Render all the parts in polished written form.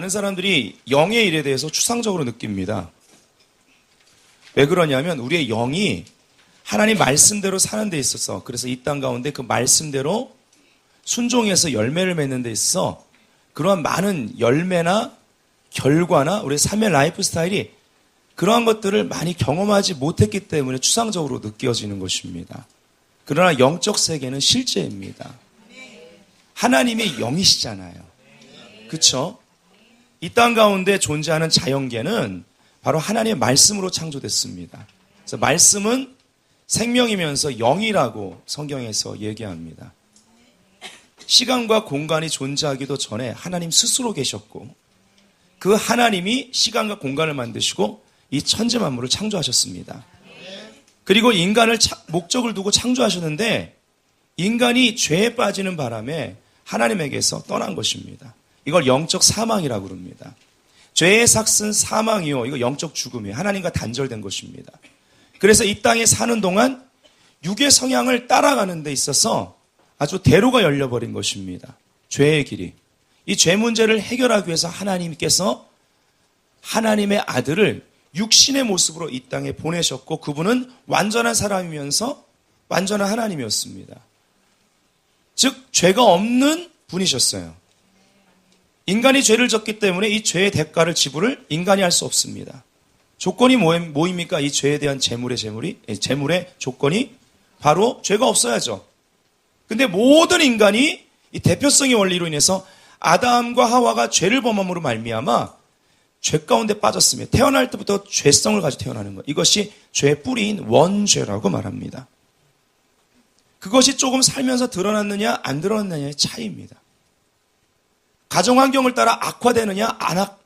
많은 사람들이 영의 일에 대해서 추상적으로 느낍니다. 왜 그러냐면 우리의 영이 하나님 말씀대로 사는 데 있어서, 그래서 이 땅 가운데 그 말씀대로 순종해서 열매를 맺는 데 있어서 그러한 많은 열매나 결과나 우리의 삶의 라이프 스타일이 그러한 것들을 많이 경험하지 못했기 때문에 추상적으로 느껴지는 것입니다. 그러나 영적 세계는 실제입니다. 하나님이 영이시잖아요. 그렇죠? 이 땅 가운데 존재하는 자연계는 바로 하나님의 말씀으로 창조됐습니다. 그래서 말씀은 생명이면서 영이라고 성경에서 얘기합니다. 시간과 공간이 존재하기도 전에 하나님 스스로 계셨고, 그 하나님이 시간과 공간을 만드시고 이 천지 만물을 창조하셨습니다. 그리고 인간을 목적을 두고 창조하셨는데 인간이 죄에 빠지는 바람에 하나님에게서 떠난 것입니다. 이걸 영적 사망이라고 그럽니다. 죄의 삭은 사망이요, 이거 영적 죽음이에요. 하나님과 단절된 것입니다. 그래서 이 땅에 사는 동안 육의 성향을 따라가는 데 있어서 아주 대로가 열려버린 것입니다. 죄의 길이. 이 죄 문제를 해결하기 위해서 하나님께서 하나님의 아들을 육신의 모습으로 이 땅에 보내셨고, 그분은 완전한 사람이면서 완전한 하나님이었습니다. 즉 죄가 없는 분이셨어요. 인간이 죄를 졌기 때문에 이 죄의 대가를 지불을 인간이 할 수 없습니다. 조건이 뭐입니까? 이 죄에 대한 재물의 조건이 바로 죄가 없어야죠. 근데 모든 인간이 이 대표성의 원리로 인해서 아담과 하와가 죄를 범함으로 말미암아 죄 가운데 빠졌으며 태어날 때부터 죄성을 가지고 태어나는 것, 이것이 죄의 뿌리인 원죄라고 말합니다. 그것이 조금 살면서 드러났느냐 안 드러났느냐의 차이입니다. 가정환경을 따라 악화되느냐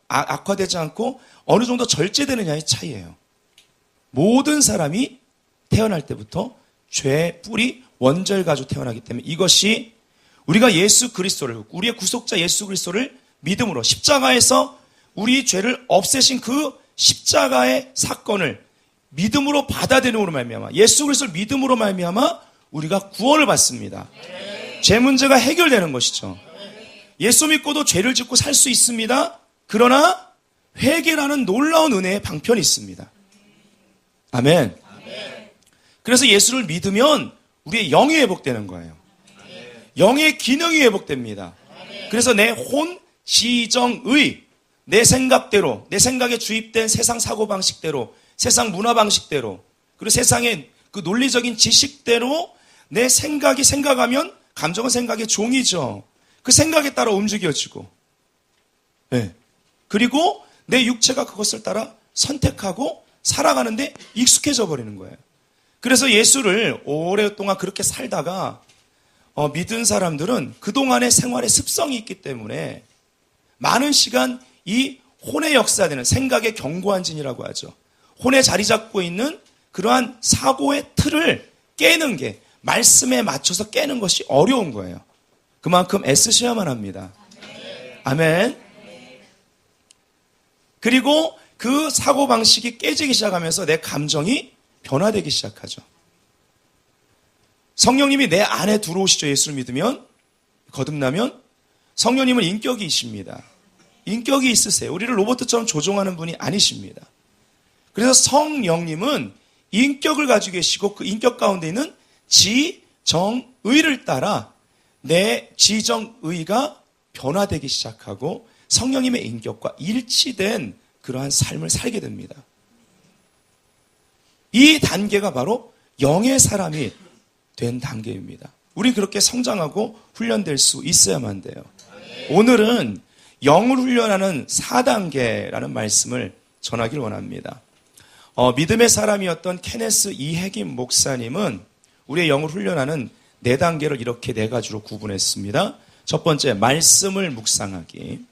악화되지 않고 어느 정도 절제되느냐의 차이예요. 모든 사람이 태어날 때부터 죄의 뿌리 원죄를 가지고 태어나기 때문에 이것이 우리가 예수 그리스도를, 우리의 구속자 예수 그리스도를 믿음으로 십자가에서 우리 죄를 없애신 그 십자가의 사건을 믿음으로 받아들임으로 말미암아, 예수 그리스도를 믿음으로 말미암아 우리가 구원을 받습니다. 죄 문제가 해결되는 것이죠. 예수 믿고도 죄를 짓고 살 수 있습니다. 그러나 회개라는 놀라운 은혜의 방편이 있습니다. 아멘. 그래서 예수를 믿으면 우리의 영이 회복되는 거예요. 영의 기능이 회복됩니다. 그래서 내 혼, 지정의, 내 생각대로, 내 생각에 주입된 세상 사고방식대로, 세상 문화방식대로, 그리고 세상의 그 논리적인 지식대로 내 생각이 생각하면 감정은 생각의 종이죠. 그 생각에 따라 움직여지고, 네. 그리고 내 육체가 그것을 따라 선택하고 살아가는데 익숙해져 버리는 거예요. 그래서 예수를 오랫동안 그렇게 살다가 믿은 사람들은 그동안의 생활의 습성이 있기 때문에 많은 시간 이 혼의 역사되는 생각의 경고한진이라고 하죠. 혼에 자리 잡고 있는 그러한 사고의 틀을 깨는 게, 말씀에 맞춰서 깨는 것이 어려운 거예요. 그만큼 애쓰셔야만 합니다. 아멘. 그리고 그 사고방식이 깨지기 시작하면서 내 감정이 변화되기 시작하죠. 성령님이 내 안에 들어오시죠. 예수를 믿으면, 거듭나면 성령님은 인격이십니다. 인격이 있으세요. 우리를 로봇처럼 조종하는 분이 아니십니다. 그래서 성령님은 인격을 가지고 계시고 그 인격 가운데 있는 지정의를 따라 내 지정의가 변화되기 시작하고 성령님의 인격과 일치된 그러한 삶을 살게 됩니다. 이 단계가 바로 영의 사람이 된 단계입니다. 우리 그렇게 성장하고 훈련될 수 있어야만 돼요. 오늘은 영을 훈련하는 4단계라는 말씀을 전하기를 원합니다. 믿음의 사람이었던 케네스 이해김 목사님은 우리의 영을 훈련하는 4단계를 이렇게 4가지로 구분했습니다. 첫 번째, 말씀을 묵상하기.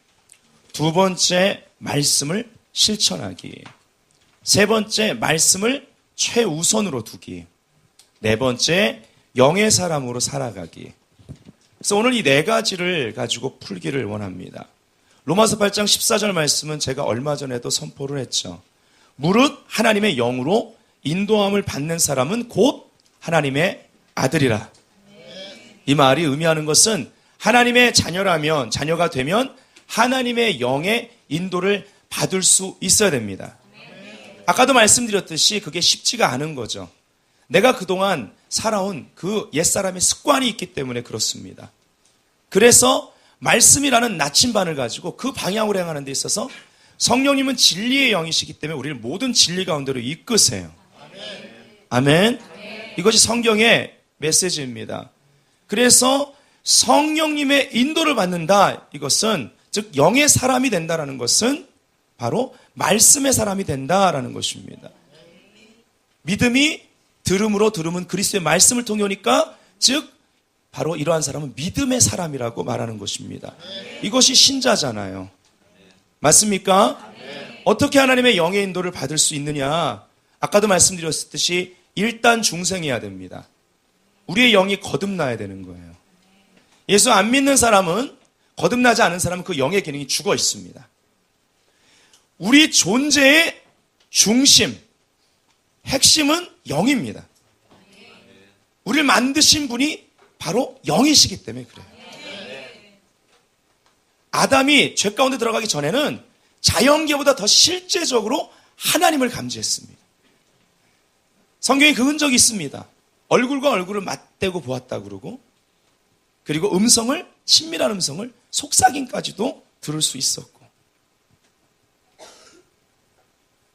두 번째, 말씀을 실천하기. 세 번째, 말씀을 최우선으로 두기. 네 번째, 영의 사람으로 살아가기. 그래서 오늘 이 4가지를 가지고 풀기를 원합니다. 로마서 8장 14절 말씀은 제가 얼마 전에도 선포를 했죠. 무릇 하나님의 영으로 인도함을 받는 사람은 곧 하나님의 아들이라. 이 말이 의미하는 것은 하나님의 자녀라면, 자녀가 되면 하나님의 영의 인도를 받을 수 있어야 됩니다. 아까도 말씀드렸듯이 그게 쉽지가 않은 거죠. 내가 그동안 살아온 그 옛사람의 습관이 있기 때문에 그렇습니다. 그래서 말씀이라는 나침반을 가지고 그 방향으로 행하는 데 있어서 성령님은 진리의 영이시기 때문에 우리를 모든 진리 가운데로 이끄세요. 아멘. 이것이 성경의 메시지입니다. 그래서 성령님의 인도를 받는다. 이것은 즉 영의 사람이 된다라는 것은 바로 말씀의 사람이 된다라는 것입니다. 믿음이 들음으로 들음은 그리스도의 말씀을 통해 오니까 즉 바로 이러한 사람은 믿음의 사람이라고 말하는 것입니다. 이것이 신자잖아요. 맞습니까? 어떻게 하나님의 영의 인도를 받을 수 있느냐? 아까도 말씀드렸듯이 일단 중생해야 됩니다. 우리의 영이 거듭나야 되는 거예요. 예수 안 믿는 사람은, 거듭나지 않은 사람은 그 영의 기능이 죽어 있습니다. 우리 존재의 중심, 핵심은 영입니다. 우리를 만드신 분이 바로 영이시기 때문에 그래요. 아담이 죄 가운데 들어가기 전에는 자연계보다 더 실제적으로 하나님을 감지했습니다. 성경에 그 흔적이 있습니다. 얼굴과 얼굴을 맞대고 보았다 그러고, 그리고 음성을, 친밀한 음성을 속삭임까지도 들을 수 있었고.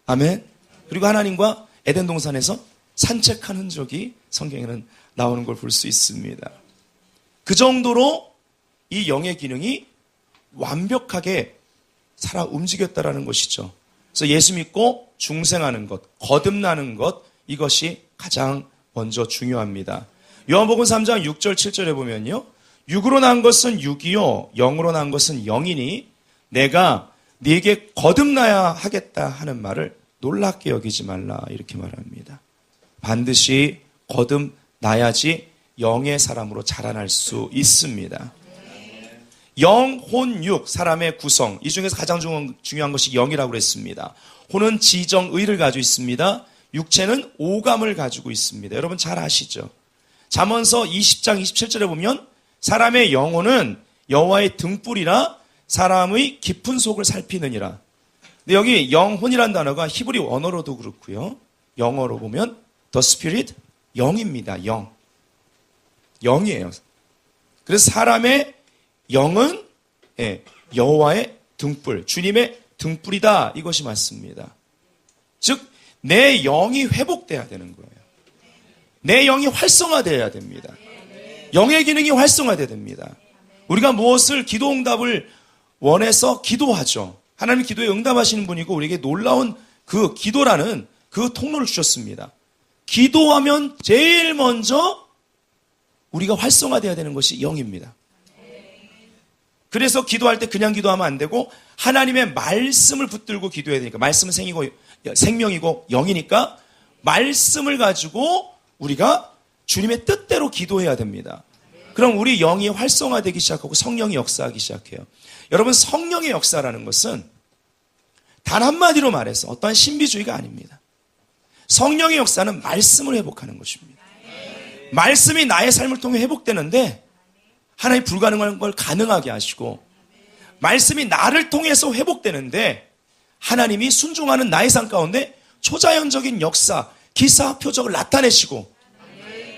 아멘. 그리고 하나님과 에덴 동산에서 산책한 흔적이 성경에는 나오는 걸 볼 수 있습니다. 그 정도로 이 영의 기능이 완벽하게 살아 움직였다라는 것이죠. 그래서 예수 믿고 중생하는 것, 거듭나는 것, 이것이 가장 먼저 중요합니다. 요한복음 3장 6절 7절에 보면요, 육으로 난 것은 육이요 영으로 난 것은 영이니 내가 네게 거듭나야 하겠다 하는 말을 놀랍게 여기지 말라, 이렇게 말합니다. 반드시 거듭나야지 영의 사람으로 자라날 수 있습니다. 영, 혼, 육, 사람의 구성, 이 중에서 가장 중요한 것이 영이라고 했습니다. 혼은 지정, 의를 가지고 있습니다. 육체는 오감을 가지고 있습니다. 여러분 잘 아시죠? 잠언서 20장 27절에 보면 사람의 영혼은 여호와의 등불이라 사람의 깊은 속을 살피느니라. 근데 여기 영혼이라는 단어가 히브리 원어로도 그렇고요, 영어로 보면 the spirit, 영입니다. 영. 영이에요. 그래서 사람의 영은 여호와의 등불, 주님의 등불이다, 이것이 맞습니다. 즉 내 영이 회복돼야 되는 거예요. 내 영이 활성화되어야 됩니다. 영의 기능이 활성화되어야 됩니다. 우리가 무엇을 기도응답을 원해서 기도하죠. 하나님 기도에 응답하시는 분이고 우리에게 놀라운 그 기도라는 그 통로를 주셨습니다. 기도하면 제일 먼저 우리가 활성화되어야 되는 것이 영입니다. 그래서 기도할 때 그냥 기도하면 안 되고 하나님의 말씀을 붙들고 기도해야 되니까, 말씀은 생명이고 영이니까 말씀을 가지고 우리가 주님의 뜻대로 기도해야 됩니다. 그럼 우리 영이 활성화되기 시작하고 성령이 역사하기 시작해요. 여러분, 성령의 역사라는 것은 단 한마디로 말해서 어떠한 신비주의가 아닙니다. 성령의 역사는 말씀을 회복하는 것입니다. 말씀이 나의 삶을 통해 회복되는데 하나님 불가능한 걸 가능하게 하시고, 말씀이 나를 통해서 회복되는데 하나님이 순종하는 나의 삶 가운데 초자연적인 역사, 기사, 표적을 나타내시고,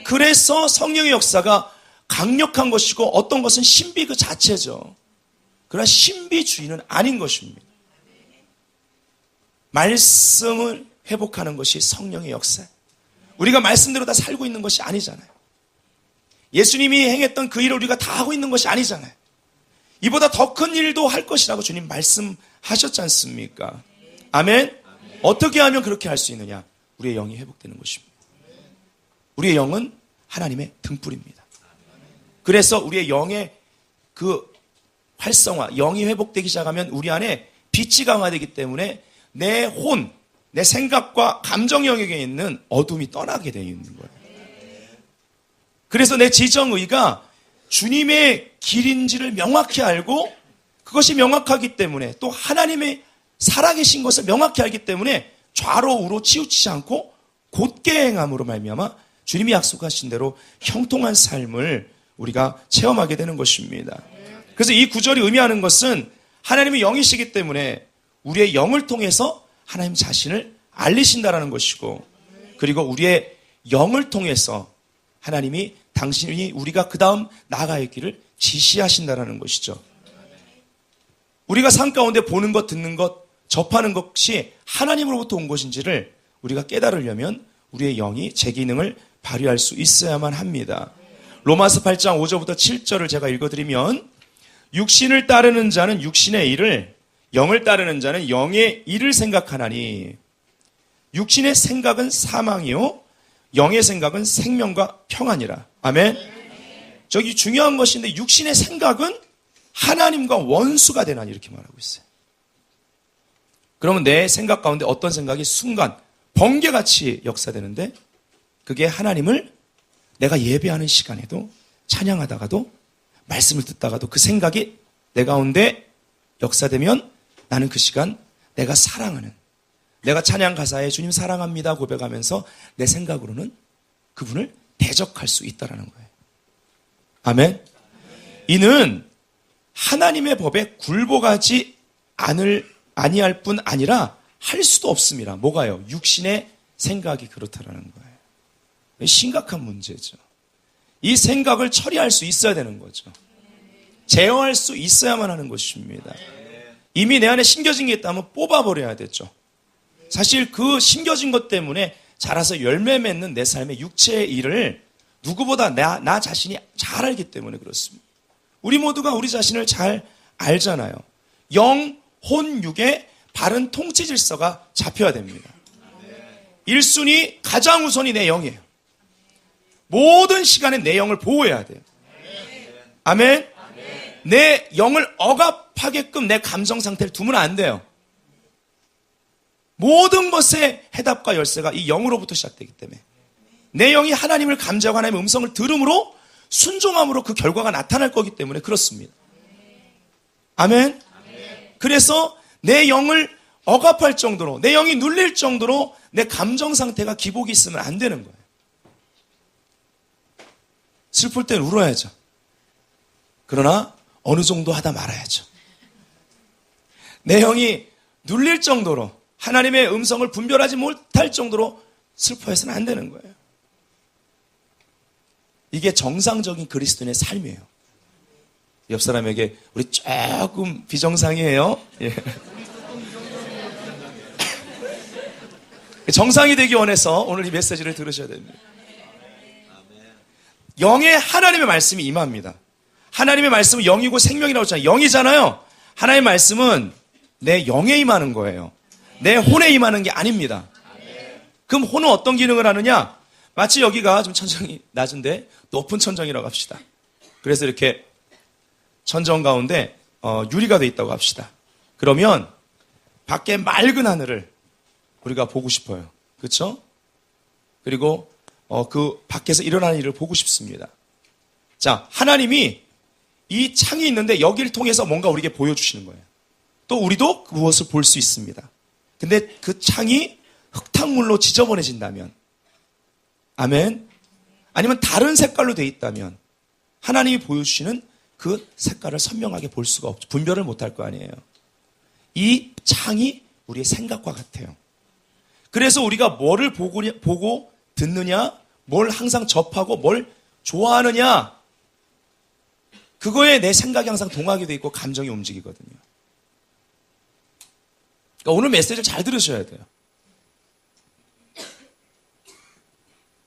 그래서 성령의 역사가 강력한 것이고 어떤 것은 신비 그 자체죠. 그러나 신비주의는 아닌 것입니다. 말씀을 회복하는 것이 성령의 역사. 우리가 말씀대로 다 살고 있는 것이 아니잖아요. 예수님이 행했던 그 일을 우리가 다 하고 있는 것이 아니잖아요. 이보다 더 큰 일도 할 것이라고 주님 말씀하셨지 않습니까? 아멘? 어떻게 하면 그렇게 할 수 있느냐? 우리의 영이 회복되는 것입니다. 우리의 영은 하나님의 등불입니다. 그래서 우리의 영의 그 활성화, 영이 회복되기 시작하면 우리 안에 빛이 강화되기 때문에 내 혼, 내 생각과 감정 영역에 있는 어둠이 떠나게 되어 있는 거예요. 그래서 내 지정의가 주님의 길인지를 명확히 알고, 그것이 명확하기 때문에 또 하나님의 살아계신 것을 명확히 알기 때문에 좌로 우로 치우치지 않고 곧게 행함으로 말미암아 주님이 약속하신 대로 형통한 삶을 우리가 체험하게 되는 것입니다. 그래서 이 구절이 의미하는 것은 하나님이 영이시기 때문에 우리의 영을 통해서 하나님 자신을 알리신다라는 것이고, 그리고 우리의 영을 통해서 하나님이 당신이 우리가 그 다음 나아가야 할 길을 지시하신다라는 것이죠. 우리가 삶 가운데 보는 것, 듣는 것, 접하는 것이 하나님으로부터 온 것인지를 우리가 깨달으려면 우리의 영이 제 기능을 발휘할 수 있어야만 합니다. 로마서 8장 5절부터 7절을 제가 읽어드리면, 육신을 따르는 자는 육신의 일을, 영을 따르는 자는 영의 일을 생각하나니 육신의 생각은 사망이요 영의 생각은 생명과 평안이라. 아멘. 저기 중요한 것인데, 육신의 생각은 하나님과 원수가 되나니, 이렇게 말하고 있어요. 그러면 내 생각 가운데 어떤 생각이 순간 번개같이 역사되는데, 그게 하나님을 내가 예배하는 시간에도, 찬양하다가도, 말씀을 듣다가도 그 생각이 내 가운데 역사되면 나는 그 시간 내가 사랑하는, 내가 찬양 가사에 주님 사랑합니다 고백하면서 내 생각으로는 그분을 대적할 수 있다는 거예요. 아멘. 이는 하나님의 법에 굴복하지 아니할 뿐 아니라 할 수도 없습니다. 뭐가요? 육신의 생각이 그렇다라는 거예요. 심각한 문제죠. 이 생각을 처리할 수 있어야 되는 거죠. 제어할 수 있어야만 하는 것입니다. 이미 내 안에 심겨진 게 있다면 뽑아버려야 되죠. 사실 그 심겨진 것 때문에 자라서 열매 맺는 내 삶의 육체의 일을 누구보다 나 자신이 잘 알기 때문에 그렇습니다. 우리 모두가 우리 자신을 잘 알잖아요. 영, 혼, 육의 바른 통치 질서가 잡혀야 됩니다. 1순위, 가장 우선이 내 영이에요. 모든 시간에 내 영을 보호해야 돼요. 아멘. 내 영을 억압하게끔 내 감정 상태를 두면 안 돼요. 모든 것의 해답과 열쇠가 이 영으로부터 시작되기 때문에 내 영이 하나님을 감지하고 하나님의 음성을 들음으로 순종함으로 그 결과가 나타날 거기 때문에 그렇습니다. 아멘. 그래서 내 영을 억압할 정도로, 내 영이 눌릴 정도로 내 감정 상태가 기복이 있으면 안 되는 거예요. 슬플 땐 울어야죠. 그러나 어느 정도 하다 말아야죠. 내 영이 눌릴 정도로, 하나님의 음성을 분별하지 못할 정도로 슬퍼해서는 안 되는 거예요. 이게 정상적인 그리스도인의 삶이에요. 옆 사람에게 우리 조금 비정상이에요. 예. 정상이 되기 원해서 오늘 이 메시지를 들으셔야 됩니다. 영의 하나님의 말씀이 임합니다. 하나님의 말씀은 영이고 생명이라고 했잖아요. 영이잖아요. 하나님의 말씀은 내 영에 임하는 거예요. 내 혼에 임하는 게 아닙니다. 그럼 혼은 어떤 기능을 하느냐? 마치 여기가 좀 천정이 낮은데 높은 천정이라고 합시다. 그래서 이렇게 천정 가운데 유리가 돼 있다고 합시다. 그러면 밖에 맑은 하늘을 우리가 보고 싶어요. 그렇죠? 그리고 그 밖에서 일어나는 일을 보고 싶습니다. 자, 하나님이 이 창이 있는데 여기를 통해서 뭔가 우리에게 보여주시는 거예요. 또 우리도 그것을 볼 수 있습니다. 근데 그 창이 흙탕물로 지저분해진다면, 아멘. 아니면 다른 색깔로 돼 있다면 하나님이 보여주시는 그 색깔을 선명하게 볼 수가 없죠. 분별을 못할 거 아니에요. 이 창이 우리의 생각과 같아요. 그래서 우리가 뭐를 보고 듣느냐, 뭘 항상 접하고 뭘 좋아하느냐, 그거에 내 생각이 항상 동하게 돼 있고 감정이 움직이거든요. 그러니까 오늘 메시지를 잘 들으셔야 돼요.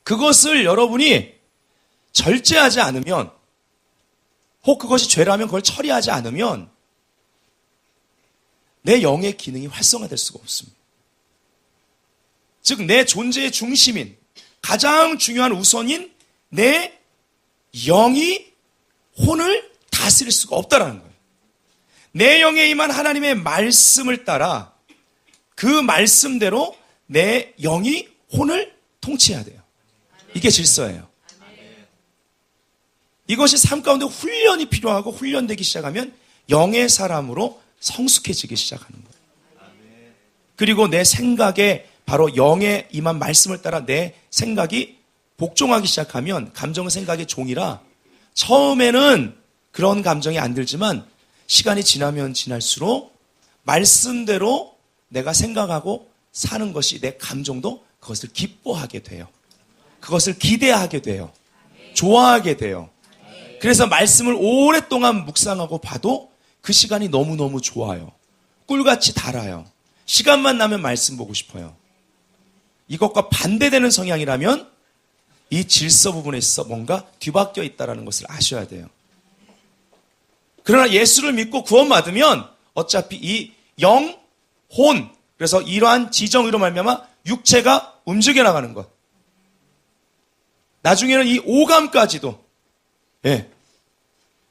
그것을 여러분이 절제하지 않으면, 혹 그것이 죄라면 그걸 처리하지 않으면 내 영의 기능이 활성화될 수가 없습니다. 즉 내 존재의 중심인, 가장 중요한 우선인 내 영이 혼을 다스릴 수가 없다라는 거예요. 내 영에 임한 하나님의 말씀을 따라 그 말씀대로 내 영이 혼을 통치해야 돼요. 이게 질서예요. 이것이 삶 가운데 훈련이 필요하고, 훈련되기 시작하면 영의 사람으로 성숙해지기 시작하는 거예요. 그리고 내 생각에 바로 영에 임한 말씀을 따라 내 생각이 복종하기 시작하면, 감정은 생각의 종이라 처음에는 그런 감정이 안 들지만 시간이 지나면 지날수록 말씀대로 내가 생각하고 사는 것이 내 감정도 그것을 기뻐하게 돼요. 그것을 기대하게 돼요. 좋아하게 돼요. 그래서 말씀을 오랫동안 묵상하고 봐도 그 시간이 너무너무 좋아요. 꿀같이 달아요. 시간만 나면 말씀 보고 싶어요. 이것과 반대되는 성향이라면 이 질서 부분에 있어 뭔가 뒤바뀌어 있다는 것을 아셔야 돼요. 그러나 예수를 믿고 구원받으면 어차피 이 영, 혼, 그래서 이러한 지정으로 말미암아 육체가 움직여 나가는 것. 나중에는 이 오감까지도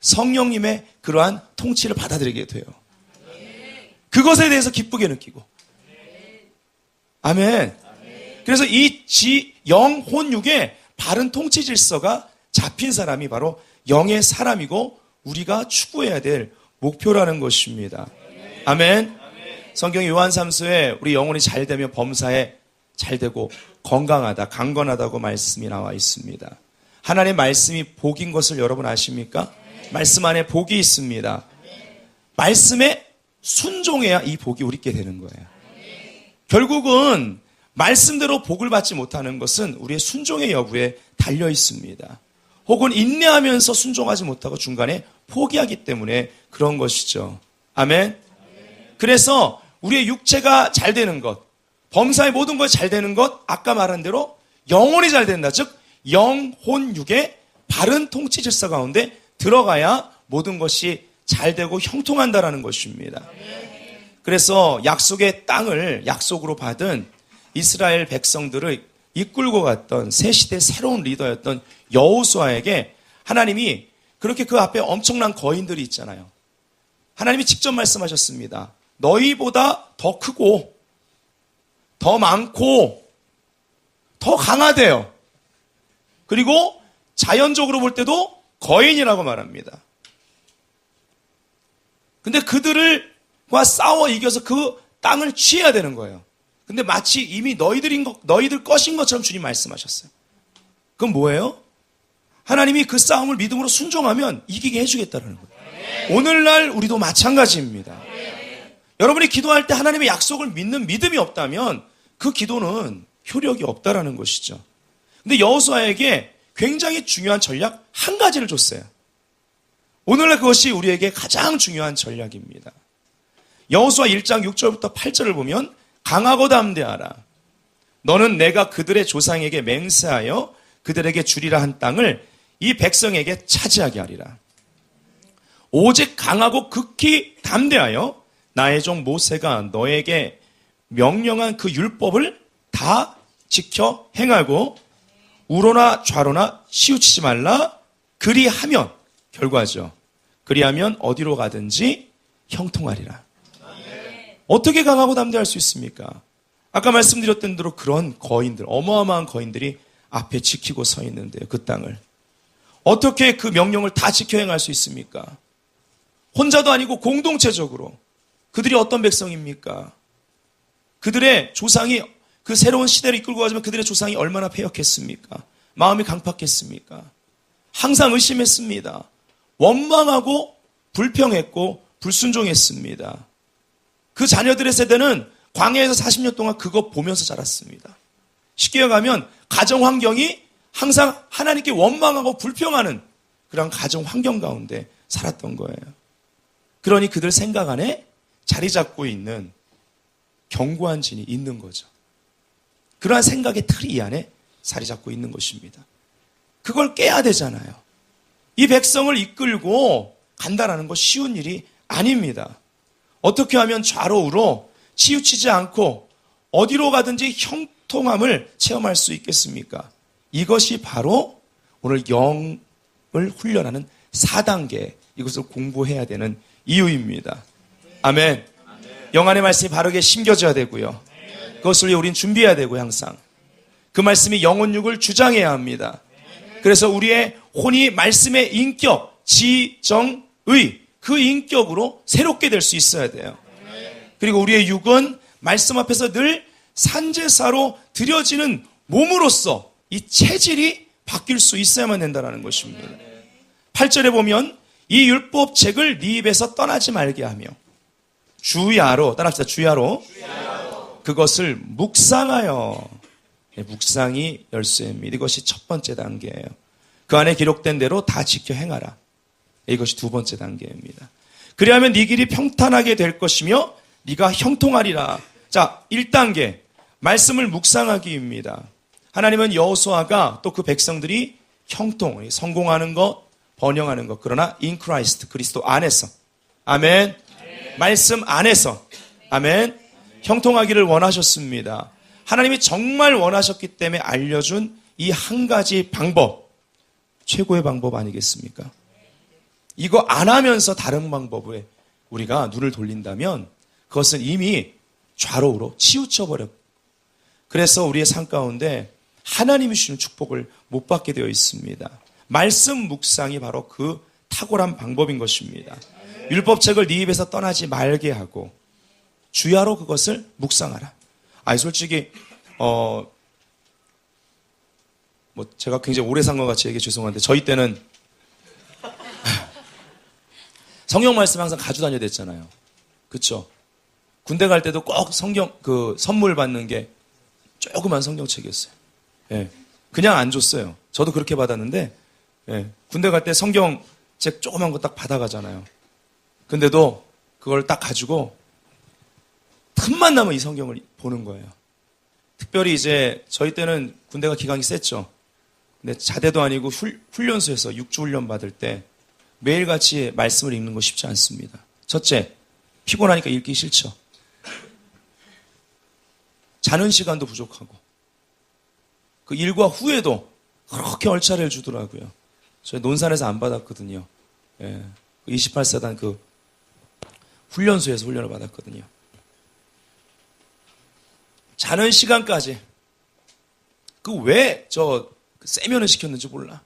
성령님의 그러한 통치를 받아들이게 돼요. 그것에 대해서 기쁘게 느끼고. 아멘. 그래서 이 영, 혼, 육의 바른 통치 질서가 잡힌 사람이 바로 영의 사람이고 우리가 추구해야 될 목표라는 것입니다. 아멘. 성경 요한 3서에 우리 영혼이 잘 되면 범사에 잘 되고 건강하다, 강건하다고 말씀이 나와 있습니다. 하나님의 말씀이 복인 것을 여러분 아십니까? 말씀 안에 복이 있습니다. 말씀에 순종해야 이 복이 우리께 되는 거예요. 결국은 말씀대로 복을 받지 못하는 것은 우리의 순종의 여부에 달려 있습니다. 혹은 인내하면서 순종하지 못하고 중간에 포기하기 때문에 그런 것이죠. 아멘. 그래서 우리의 육체가 잘 되는 것, 범사의 모든 것이 잘 되는 것, 아까 말한 대로 영혼이 잘 된다. 즉 영, 혼, 육의 바른 통치 질서 가운데 들어가야 모든 것이 잘 되고 형통한다라는 것입니다. 그래서 약속의 땅을 약속으로 받은 이스라엘 백성들을 이끌고 갔던 새 시대의 새로운 리더였던 여호수아에게 하나님이 그렇게 그 앞에 엄청난 거인들이 있잖아요. 하나님이 직접 말씀하셨습니다. 너희보다 더 크고 더 많고 더 강하대요. 그리고 자연적으로 볼 때도 거인이라고 말합니다. 근데 그들과 싸워 이겨서 그 땅을 취해야 되는 거예요. 근데 마치 이미 너희들 것인 것처럼 주님 말씀하셨어요. 그건 뭐예요? 하나님이 그 싸움을 믿음으로 순종하면 이기게 해주겠다는 거예요. 오늘날 우리도 마찬가지입니다. 여러분이 기도할 때 하나님의 약속을 믿는 믿음이 없다면 그 기도는 효력이 없다라는 것이죠. 근데 여호수아에게 굉장히 중요한 전략 한 가지를 줬어요. 오늘날 그것이 우리에게 가장 중요한 전략입니다. 여호수아 1장 6절부터 8절을 보면 강하고 담대하라. 너는 내가 그들의 조상에게 맹세하여 그들에게 주리라 한 땅을 이 백성에게 차지하게 하리라. 오직 강하고 극히 담대하여 나의 종 모세가 너에게 명령한 그 율법을 다 지켜 행하고 우로나 좌로나 치우치지 말라. 그리하면 결과죠. 그리하면 어디로 가든지 형통하리라. 어떻게 강하고 담대할 수 있습니까? 아까 말씀드렸던 대로 그런 거인들, 어마어마한 거인들이 앞에 지키고 서 있는데요. 그 땅을. 어떻게 그 명령을 다 지켜 행할 수 있습니까? 혼자도 아니고 공동체적으로. 그들이 어떤 백성입니까? 그들의 조상이 그 새로운 시대를 이끌고 가지만 그들의 조상이 얼마나 패역했습니까? 마음이 강팍했습니까? 항상 의심했습니다. 원망하고 불평했고 불순종했습니다. 그 자녀들의 세대는 광야에서 40년 동안 그거 보면서 자랐습니다. 쉽게 가면 가정 환경이 항상 하나님께 원망하고 불평하는 그런 가정 환경 가운데 살았던 거예요. 그러니 그들 생각 안에 자리 잡고 있는 견고한 진이 있는 거죠. 그러한 생각의 틀이 이 안에 자리 잡고 있는 것입니다. 그걸 깨야 되잖아요. 이 백성을 이끌고 간다라는 거 쉬운 일이 아닙니다. 어떻게 하면 좌로 우로 치우치지 않고 어디로 가든지 형통함을 체험할 수 있겠습니까? 이것이 바로 오늘 영을 훈련하는 4단계 이것을 공부해야 되는 이유입니다. 아멘. 영 안의 말씀이 바르게 심겨져야 되고요. 그것을 위해 우린 준비해야 되고 항상. 그 말씀이 영혼육을 주장해야 합니다. 그래서 우리의 혼이 말씀의 인격, 지정의 그 인격으로 새롭게 될 수 있어야 돼요. 그리고 우리의 육은 말씀 앞에서 늘 산제사로 드려지는 몸으로서 이 체질이 바뀔 수 있어야만 된다는 것입니다. 8절에 보면 이 율법책을 네 입에서 떠나지 말게 하며 주야로 따라합시다. 주야로 그것을 묵상하여. 묵상이 열쇠입니다. 이것이 첫 번째 단계예요. 그 안에 기록된 대로 다 지켜 행하라. 이것이 두 번째 단계입니다. 그리하면 네 길이 평탄하게 될 것이며 네가 형통하리라. 자, 1단계 말씀을 묵상하기입니다. 하나님은 여호수아가 또 그 백성들이 형통, 성공하는 것, 번영하는 것, 그러나 in Christ, 그리스도 안에서, 아멘. 말씀 안에서, 아멘. 형통하기를 원하셨습니다. 하나님이 정말 원하셨기 때문에 알려준 이 한 가지 방법, 최고의 방법 아니겠습니까? 이거 안 하면서 다른 방법에 우리가 눈을 돌린다면 그것은 이미 좌로우로 치우쳐버려. 그래서 우리의 삶 가운데 하나님이 주시는 축복을 못 받게 되어 있습니다. 말씀 묵상이 바로 그 탁월한 방법인 것입니다. 율법책을 네 입에서 떠나지 말게 하고 주야로 그것을 묵상하라. 아니 솔직히 제가 굉장히 오래 산 것 같이 얘기 죄송한데 저희 때는 성경 말씀 항상 가지고 다녀야 됐잖아요. 그렇죠? 군대 갈 때도 꼭 성경 선물 받는 게 조그만 성경책이었어요. 예. 그냥 안 줬어요. 저도 그렇게 받았는데 예. 군대 갈 때 성경책 조그만 거 딱 받아가잖아요. 근데도 그걸 딱 가지고 틈만 나면 이 성경을 보는 거예요. 특별히 이제 저희 때는 군대가 기강이 셌죠. 근데 자대도 아니고 훈련소에서 6주 훈련 받을 때 매일같이 말씀을 읽는 거 쉽지 않습니다. 첫째, 피곤하니까 읽기 싫죠. 자는 시간도 부족하고 그 일과 후에도 그렇게 얼차례를 주더라고요. 저희 논산에서 안 받았거든요. 예, 28사단 그 훈련소에서 훈련을 받았거든요. 자는 시간까지 그 왜 세면을 시켰는지 몰라.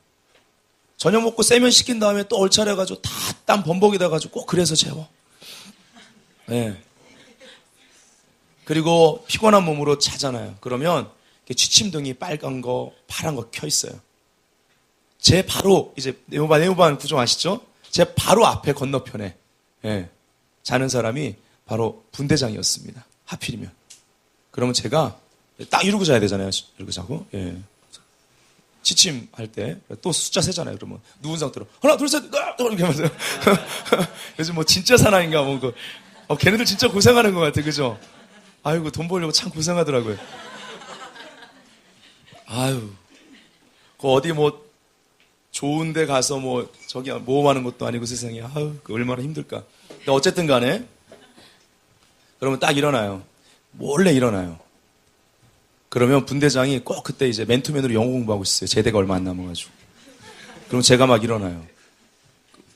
저녁 먹고 세면 시킨 다음에 또 얼차려 가지고 다 땀 범벅이다 가지고 꼭 그래서 재워. 네. 그리고 피곤한 몸으로 자잖아요. 그러면 취침등이 빨간 거, 파란 거 켜 있어요. 제 바로 이제 네모반 구조 아시죠? 제 바로 앞에 건너편에 자는 사람이 바로 분대장이었습니다. 하필이면. 그러면 제가 딱 이러고 자야 되잖아요. 이러고 자고. 예. 취침할 때 또 숫자 세잖아요. 그러면 누운 상태로 하나 둘 셋 이렇게 하면서 요즘 진짜 사나인가 걔네들 진짜 고생하는 것 같아. 그죠? 아이고 돈 벌려고 참 고생하더라고요. 아유 그 어디 좋은 데 가서 저기 모험하는 것도 아니고 세상에 아유 그 얼마나 힘들까. 근데 어쨌든 간에 그러면 딱 일어나요. 몰래 일어나요. 그러면 분대장이 꼭 그때 이제 맨투맨으로 영어 공부하고 있어요. 제대가 얼마 안 남아가지고. 그럼 제가 막 일어나요.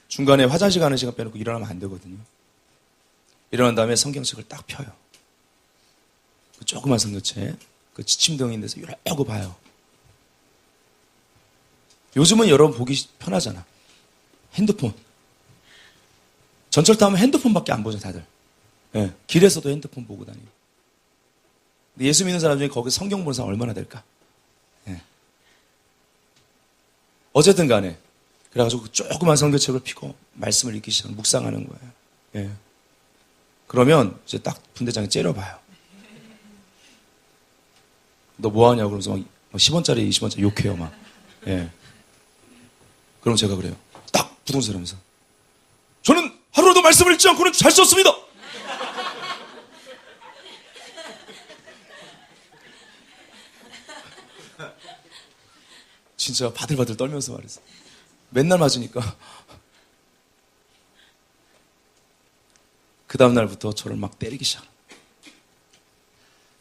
중간에 화장실 가는 시간 빼놓고 일어나면 안 되거든요. 일어난 다음에 성경책을 딱 펴요. 그 조그만 성경책, 그 지침등인 데서 이러고 봐요. 요즘은 여러분 보기 편하잖아. 핸드폰. 전철 타면 핸드폰밖에 안 보죠, 다들. 네, 길에서도 핸드폰 보고 다니고. 예수 믿는 사람 중에 거기 성경 보는 사람 얼마나 될까? 네. 어쨌든 간에 그래가지고 그 조그만 성경책을 펴고 말씀을 읽기 시작하고 묵상하는 거예요. 네. 그러면 이제 딱 분대장이 째려봐요. 너 뭐하냐고 그러면서 막 10원짜리 20원짜리 욕해요 막. 예. 그럼 제가 그래요. 딱 부동산 하면서 저는 하루라도 말씀을 읽지 않고는 잘 수 없습니다. 진짜 바들바들 떨면서 말했어. 맨날 맞으니까. 그 다음날부터 저를 막 때리기 시작.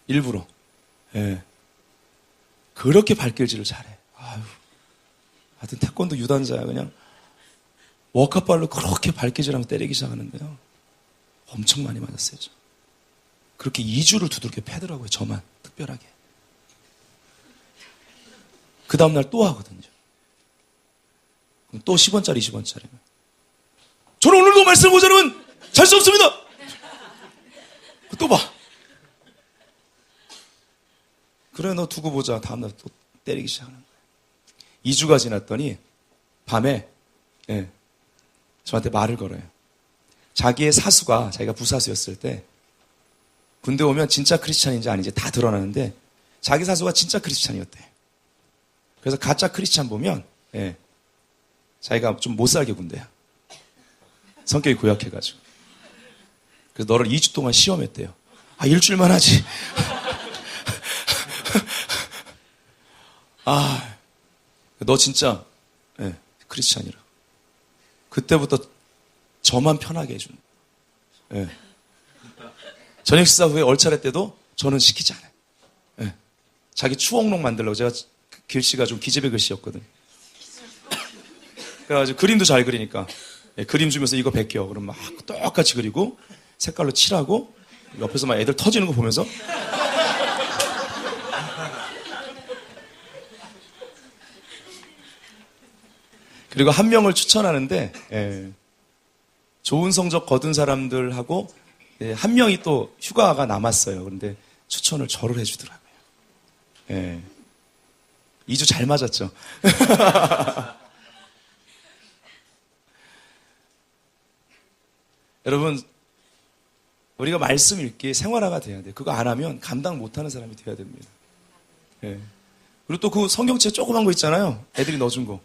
일부러. 예. 그렇게 발길질을 잘해. 아유. 하여튼 태권도 유단자야. 그냥 워카발로 그렇게 발길질하면 때리기 시작하는데요. 엄청 많이 맞았어요. 저. 그렇게 2주를 두들겨 패더라고요. 저만 특별하게. 그 다음날 또 하거든요. 그럼 또 10원짜리 20원짜리. 저는 오늘도 말씀 보지 않으면 잘 수 없습니다. 또 봐. 그래 너 두고 보자. 다음날 또 때리기 시작하는 거예요. 2주가 지났더니 밤에 저한테 말을 걸어요. 자기의 사수가, 자기가 부사수였을 때 군대 오면 진짜 크리스찬인지 아닌지 다 드러나는데 자기 사수가 진짜 크리스찬이었대. 그래서 가짜 크리스찬 보면 자기가 좀 못 살게 군대야. 성격이 고약해가지고. 그래서 너를 2주 동안 시험했대요. 아, 일주일만 하지. 아, 너 진짜 크리스찬이라. 그때부터 저만 편하게 해준. 저녁 식사 후에 얼차례 때도 저는 시키지 않아요. 자기 추억록 만들려고. 제가 글씨가 좀 기재배 글씨였거든. 그래가지고 그림도 잘 그리니까 그림 주면서 이거 베껴. 그럼 막 똑같이 그리고 색깔로 칠하고 옆에서 막 애들 터지는 거 보면서 그리고 한 명을 추천하는데 좋은 성적 거둔 사람들하고 한 명이 또 휴가가 남았어요. 그런데 추천을 저를 해주더라고요. 2주 잘 맞았죠. 여러분, 우리가 말씀 읽기 생활화가 돼야 돼요. 그거 안 하면 감당 못하는 사람이 돼야 됩니다. 그리고 또 그 성경책 조그만 거 있잖아요. 애들이 넣어준 거.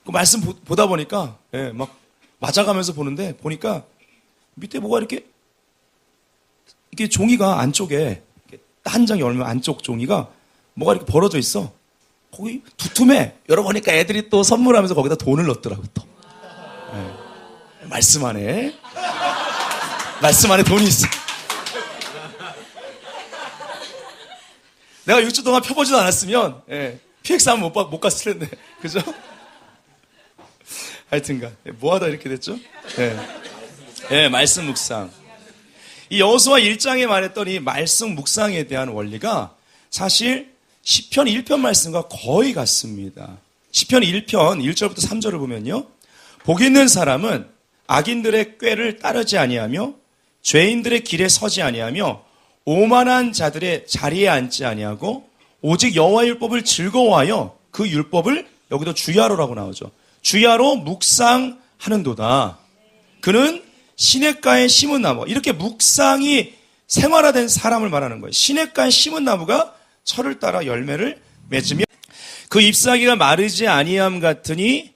그 말씀 보다 보니까 막 맞아가면서 보는데 보니까 밑에 뭐가 이렇게 종이가 안쪽에 한 장이 열면 안쪽 종이가 뭐가 이렇게 벌어져 있어. 거기 두툼해. 열어보니까 애들이 또 선물하면서 거기다 돈을 넣었더라고 또. 말씀 안에 돈이 있어. 내가 6주 동안 펴보지도 않았으면 PX 한번 못 갔을 텐데. 그죠? 하여튼간 뭐하다 이렇게 됐죠? 말씀 묵상. 이 여호수아 1장에 말했던 이 말씀 묵상에 대한 원리가 사실 시편 1편 말씀과 거의 같습니다. 시편 1편 1절부터 3절을 보면요. 복 있는 사람은 악인들의 꾀를 따르지 아니하며 죄인들의 길에 서지 아니하며 오만한 자들의 자리에 앉지 아니하고 오직 여호와의 율법을 즐거워하여 그 율법을 여기도 주야로라고 나오죠. 주야로 묵상하는도다. 그는 시냇가에 심은 나무. 이렇게 묵상이 생활화된 사람을 말하는 거예요. 시냇가에 심은 나무가 철을 따라 열매를 맺으며 그 잎사귀가 마르지 아니함 같으니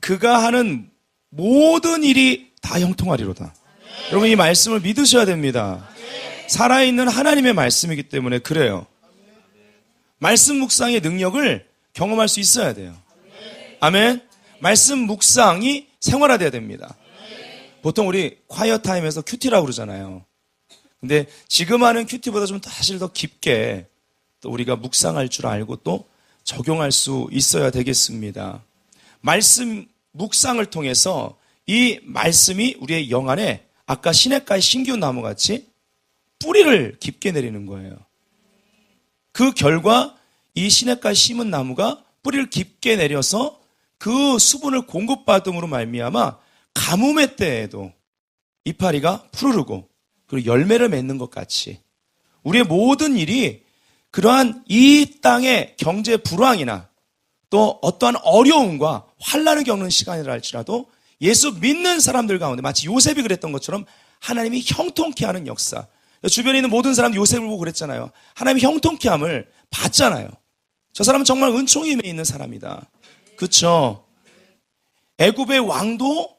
그가 하는 모든 일이 다 형통하리로다. 여러분 이 말씀을 믿으셔야 됩니다. 살아있는 하나님의 말씀이기 때문에 그래요. 말씀 묵상의 능력을 경험할 수 있어야 돼요. 아멘. 말씀 묵상이 생활화돼야 됩니다. 보통 우리 콰이어 타임에서 큐티라고 그러잖아요. 근데 지금 하는 큐티보다 좀 사실 더 깊게 또 우리가 묵상할 줄 알고 또 적용할 수 있어야 되겠습니다. 말씀 묵상을 통해서 이 말씀이 우리의 영 안에 아까 시냇가의 신기운 나무같이 뿌리를 깊게 내리는 거예요. 그 결과 이 시냇가에 심은 나무가 뿌리를 깊게 내려서 그 수분을 공급받음으로 말미암아 가뭄의 때에도 이파리가 푸르르고 그리고 열매를 맺는 것 같이 우리의 모든 일이 그러한 이 땅의 경제 불황이나 또 어떠한 어려움과 환난을 겪는 시간이라 할지라도 예수 믿는 사람들 가운데 마치 요셉이 그랬던 것처럼 하나님이 형통케 하는 역사. 주변에 있는 모든 사람들이 요셉을 보고 그랬잖아요. 하나님이 형통케 함을 봤잖아요. 저 사람은 정말 은총이 있는 사람이다. 그렇죠? 애굽의 왕도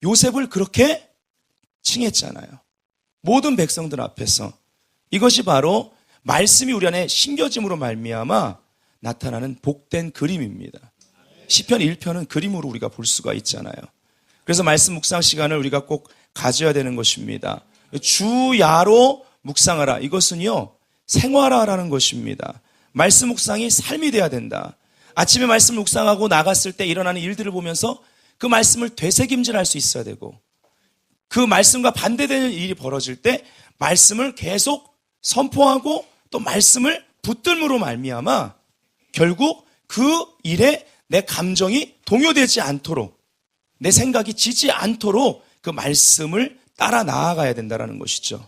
요셉을 그렇게 칭했잖아요. 모든 백성들 앞에서. 이것이 바로 말씀이 우리 안에 심겨짐으로 말미암아 나타나는 복된 그림입니다. 시편 1편은 그림으로 우리가 볼 수가 있잖아요. 그래서 말씀 묵상 시간을 우리가 꼭 가져야 되는 것입니다. 주야로 묵상하라. 이것은요, 생활화라는 것입니다. 말씀 묵상이 삶이 돼야 된다. 아침에 말씀 묵상하고 나갔을 때 일어나는 일들을 보면서 그 말씀을 되새김질할 수 있어야 되고 그 말씀과 반대되는 일이 벌어질 때 말씀을 계속 선포하고 또 말씀을 붙들므로 말미암아 결국 그 일에 내 감정이 동요되지 않도록 내 생각이 지지 않도록 그 말씀을 따라 나아가야 된다는 것이죠.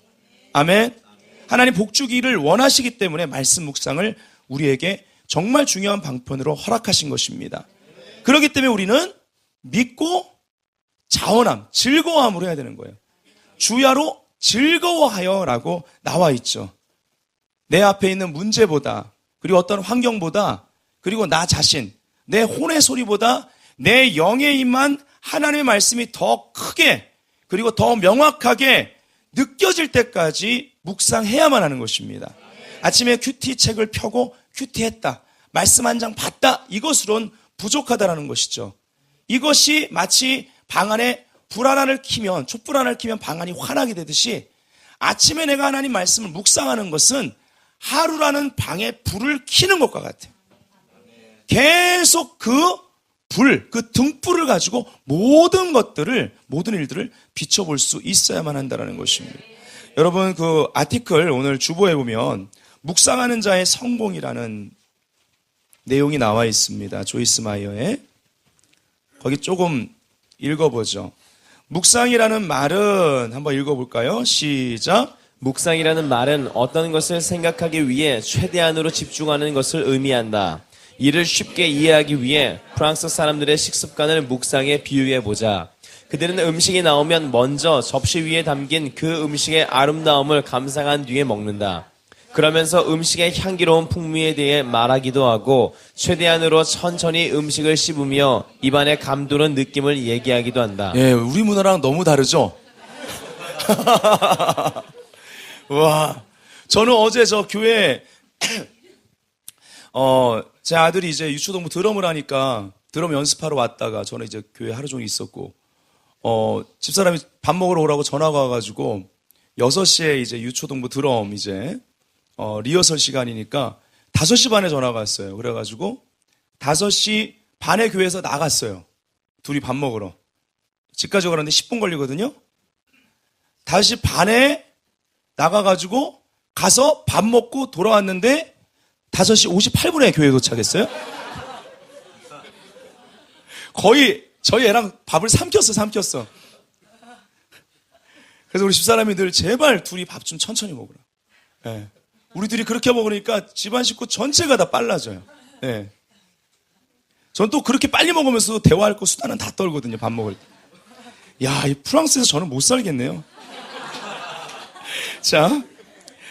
아멘. 하나님 복 주기를 원하시기 때문에 말씀 묵상을 우리에게 정말 중요한 방편으로 허락하신 것입니다. 그렇기 때문에 우리는 믿고 자원함, 즐거워함으로 해야 되는 거예요. 주야로 즐거워하여라고 나와 있죠. 내 앞에 있는 문제보다, 그리고 어떤 환경보다, 그리고 나 자신, 내 혼의 소리보다 내 영에 임한 하나님의 말씀이 더 크게, 그리고 더 명확하게 느껴질 때까지 묵상해야만 하는 것입니다. 아침에 큐티 책을 펴고 큐티했다, 말씀 한 장 봤다, 이것으론 부족하다라는 것이죠. 이것이 마치 방 안에 촛불 하나를 켜면 방 안이 환하게 되듯이 아침에 내가 하나님 말씀을 묵상하는 것은 하루라는 방에 불을 켜는 것과 같아요. 계속 그 등불을 가지고 모든 일들을 비춰볼 수 있어야만 한다는 것입니다. 여러분, 그 아티클 오늘 주보에 보면 묵상하는 자의 성공이라는 내용이 나와 있습니다. 조이스 마이어의. 거기 조금 읽어보죠. 묵상이라는 말은 한번 읽어볼까요? 시작. 묵상이라는 말은 어떤 것을 생각하기 위해 최대한으로 집중하는 것을 의미한다. 이를 쉽게 이해하기 위해 프랑스 사람들의 식습관을 묵상에 비유해보자. 그들은 음식이 나오면 먼저 접시 위에 담긴 그 음식의 아름다움을 감상한 뒤에 먹는다. 그러면서 음식의 향기로운 풍미에 대해 말하기도 하고 최대한으로 천천히 음식을 씹으며 입안에 감도는 느낌을 얘기하기도 한다. 예, 우리 문화랑 너무 다르죠? 와, 저는 어제 저 교회 제 아들이 이제 유초동부 드럼을 하니까 드럼 연습하러 왔다가 저는 이제 교회 하루 종일 있었고 집사람이 밥 먹으러 오라고 전화가 와가지고 6시에 이제 유초동부 드럼 이제 리허설 시간이니까 5시 반에 전화가 왔어요. 그래가지고 5시 반에 교회에서 나갔어요. 둘이 밥 먹으러. 집까지 가는데 10분 걸리거든요. 5시 반에 나가가지고 가서 밥 먹고 돌아왔는데 5시 58분에 교회에 도착했어요. 거의 저희 애랑 밥을 삼켰어. 그래서 우리 집사람이 늘 제발 둘이 밥 좀 천천히 먹으라. 네. 우리 둘이 그렇게 먹으니까 집안 식구 전체가 다 빨라져요. 네. 전 또 그렇게 빨리 먹으면서 대화할 거 수다는 다 떨거든요, 밥 먹을 때. 야, 이 프랑스에서 저는 못 살겠네요. 자,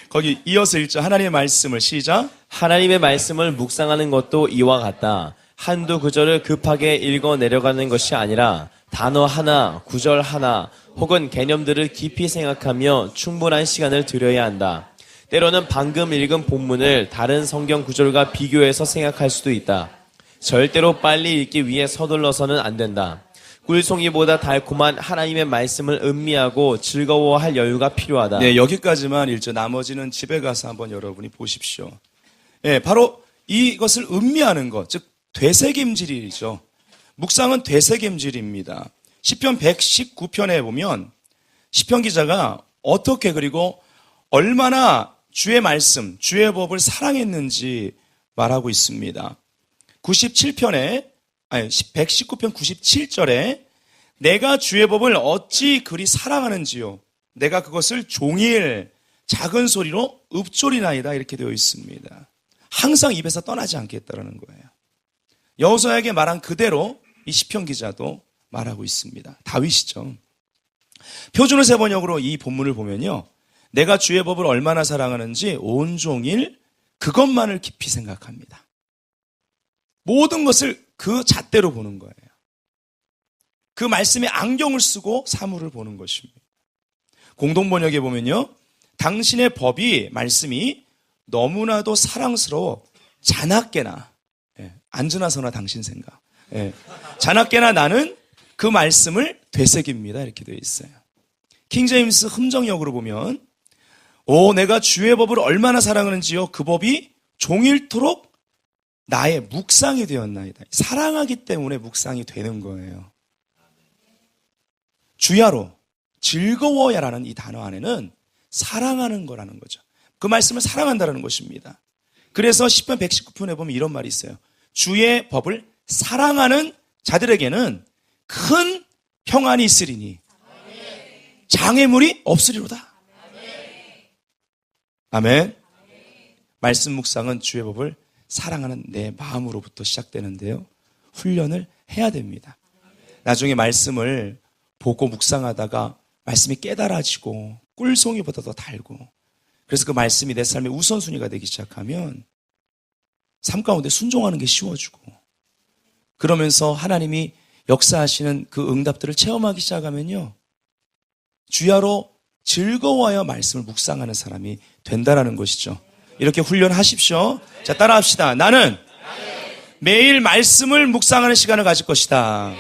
거기 이어서 읽자. 하나님의 말씀을 시작. 하나님의 말씀을 묵상하는 것도 이와 같다. 한두 구절을 급하게 읽어 내려가는 것이 아니라 단어 하나, 구절 하나, 혹은 개념들을 깊이 생각하며 충분한 시간을 들여야 한다. 때로는 방금 읽은 본문을 다른 성경 구절과 비교해서 생각할 수도 있다. 절대로 빨리 읽기 위해 서둘러서는 안 된다. 꿀송이보다 달콤한 하나님의 말씀을 음미하고 즐거워할 여유가 필요하다. 네, 여기까지만 읽죠. 나머지는 집에 가서 한번 여러분이 보십시오. 네, 바로 이것을 음미하는 것, 즉 되새김질이죠. 묵상은 되새김질입니다. 시편 119편에 보면 시편 기자가 어떻게 그리고 얼마나 주의 말씀, 주의 법을 사랑했는지 말하고 있습니다. 119편 97절에 내가 주의 법을 어찌 그리 사랑하는지요. 내가 그것을 종일 작은 소리로 읊조리나이다 이렇게 되어 있습니다. 항상 입에서 떠나지 않겠다라는 거예요. 여호수아에게 말한 그대로 이 시편 기자도 말하고 있습니다. 다윗이죠. 표준어 세번역으로 이 본문을 보면요. 내가 주의 법을 얼마나 사랑하는지 온종일 그것만을 깊이 생각합니다. 모든 것을 그 잣대로 보는 거예요. 그 말씀에 안경을 쓰고 사물을 보는 것입니다. 공동번역에 보면요. 당신의 법이, 말씀이 너무나도 사랑스러워 자나깨나, 안즈나서나 당신 생각. 자나깨나 나는 그 말씀을 되새깁니다. 이렇게 되어 있어요. 킹제임스 흠정역으로 보면 내가 주의 법을 얼마나 사랑하는지요. 그 법이 종일토록 나의 묵상이 되었나이다. 사랑하기 때문에 묵상이 되는 거예요. 주야로 즐거워야라는 이 단어 안에는 사랑하는 거라는 거죠. 그 말씀을 사랑한다는 것입니다. 그래서 시편 119편에 보면 이런 말이 있어요. 주의 법을 사랑하는 자들에게는 큰 평안이 있으리니 장애물이 없으리로다. 아멘. 말씀 묵상은 주의 법을 사랑하는 내 마음으로부터 시작되는데요. 훈련을 해야 됩니다. 나중에 말씀을 보고 묵상하다가 말씀이 깨달아지고 꿀송이보다 더 달고, 그래서 그 말씀이 내 삶의 우선순위가 되기 시작하면 삶 가운데 순종하는 게 쉬워지고, 그러면서 하나님이 역사하시는 그 응답들을 체험하기 시작하면요, 주야로 즐거워하여 말씀을 묵상하는 사람이 된다라는 것이죠. 이렇게 훈련하십시오. 자, 따라합시다. 나는 매일 말씀을 묵상하는 시간을 가질 것이다.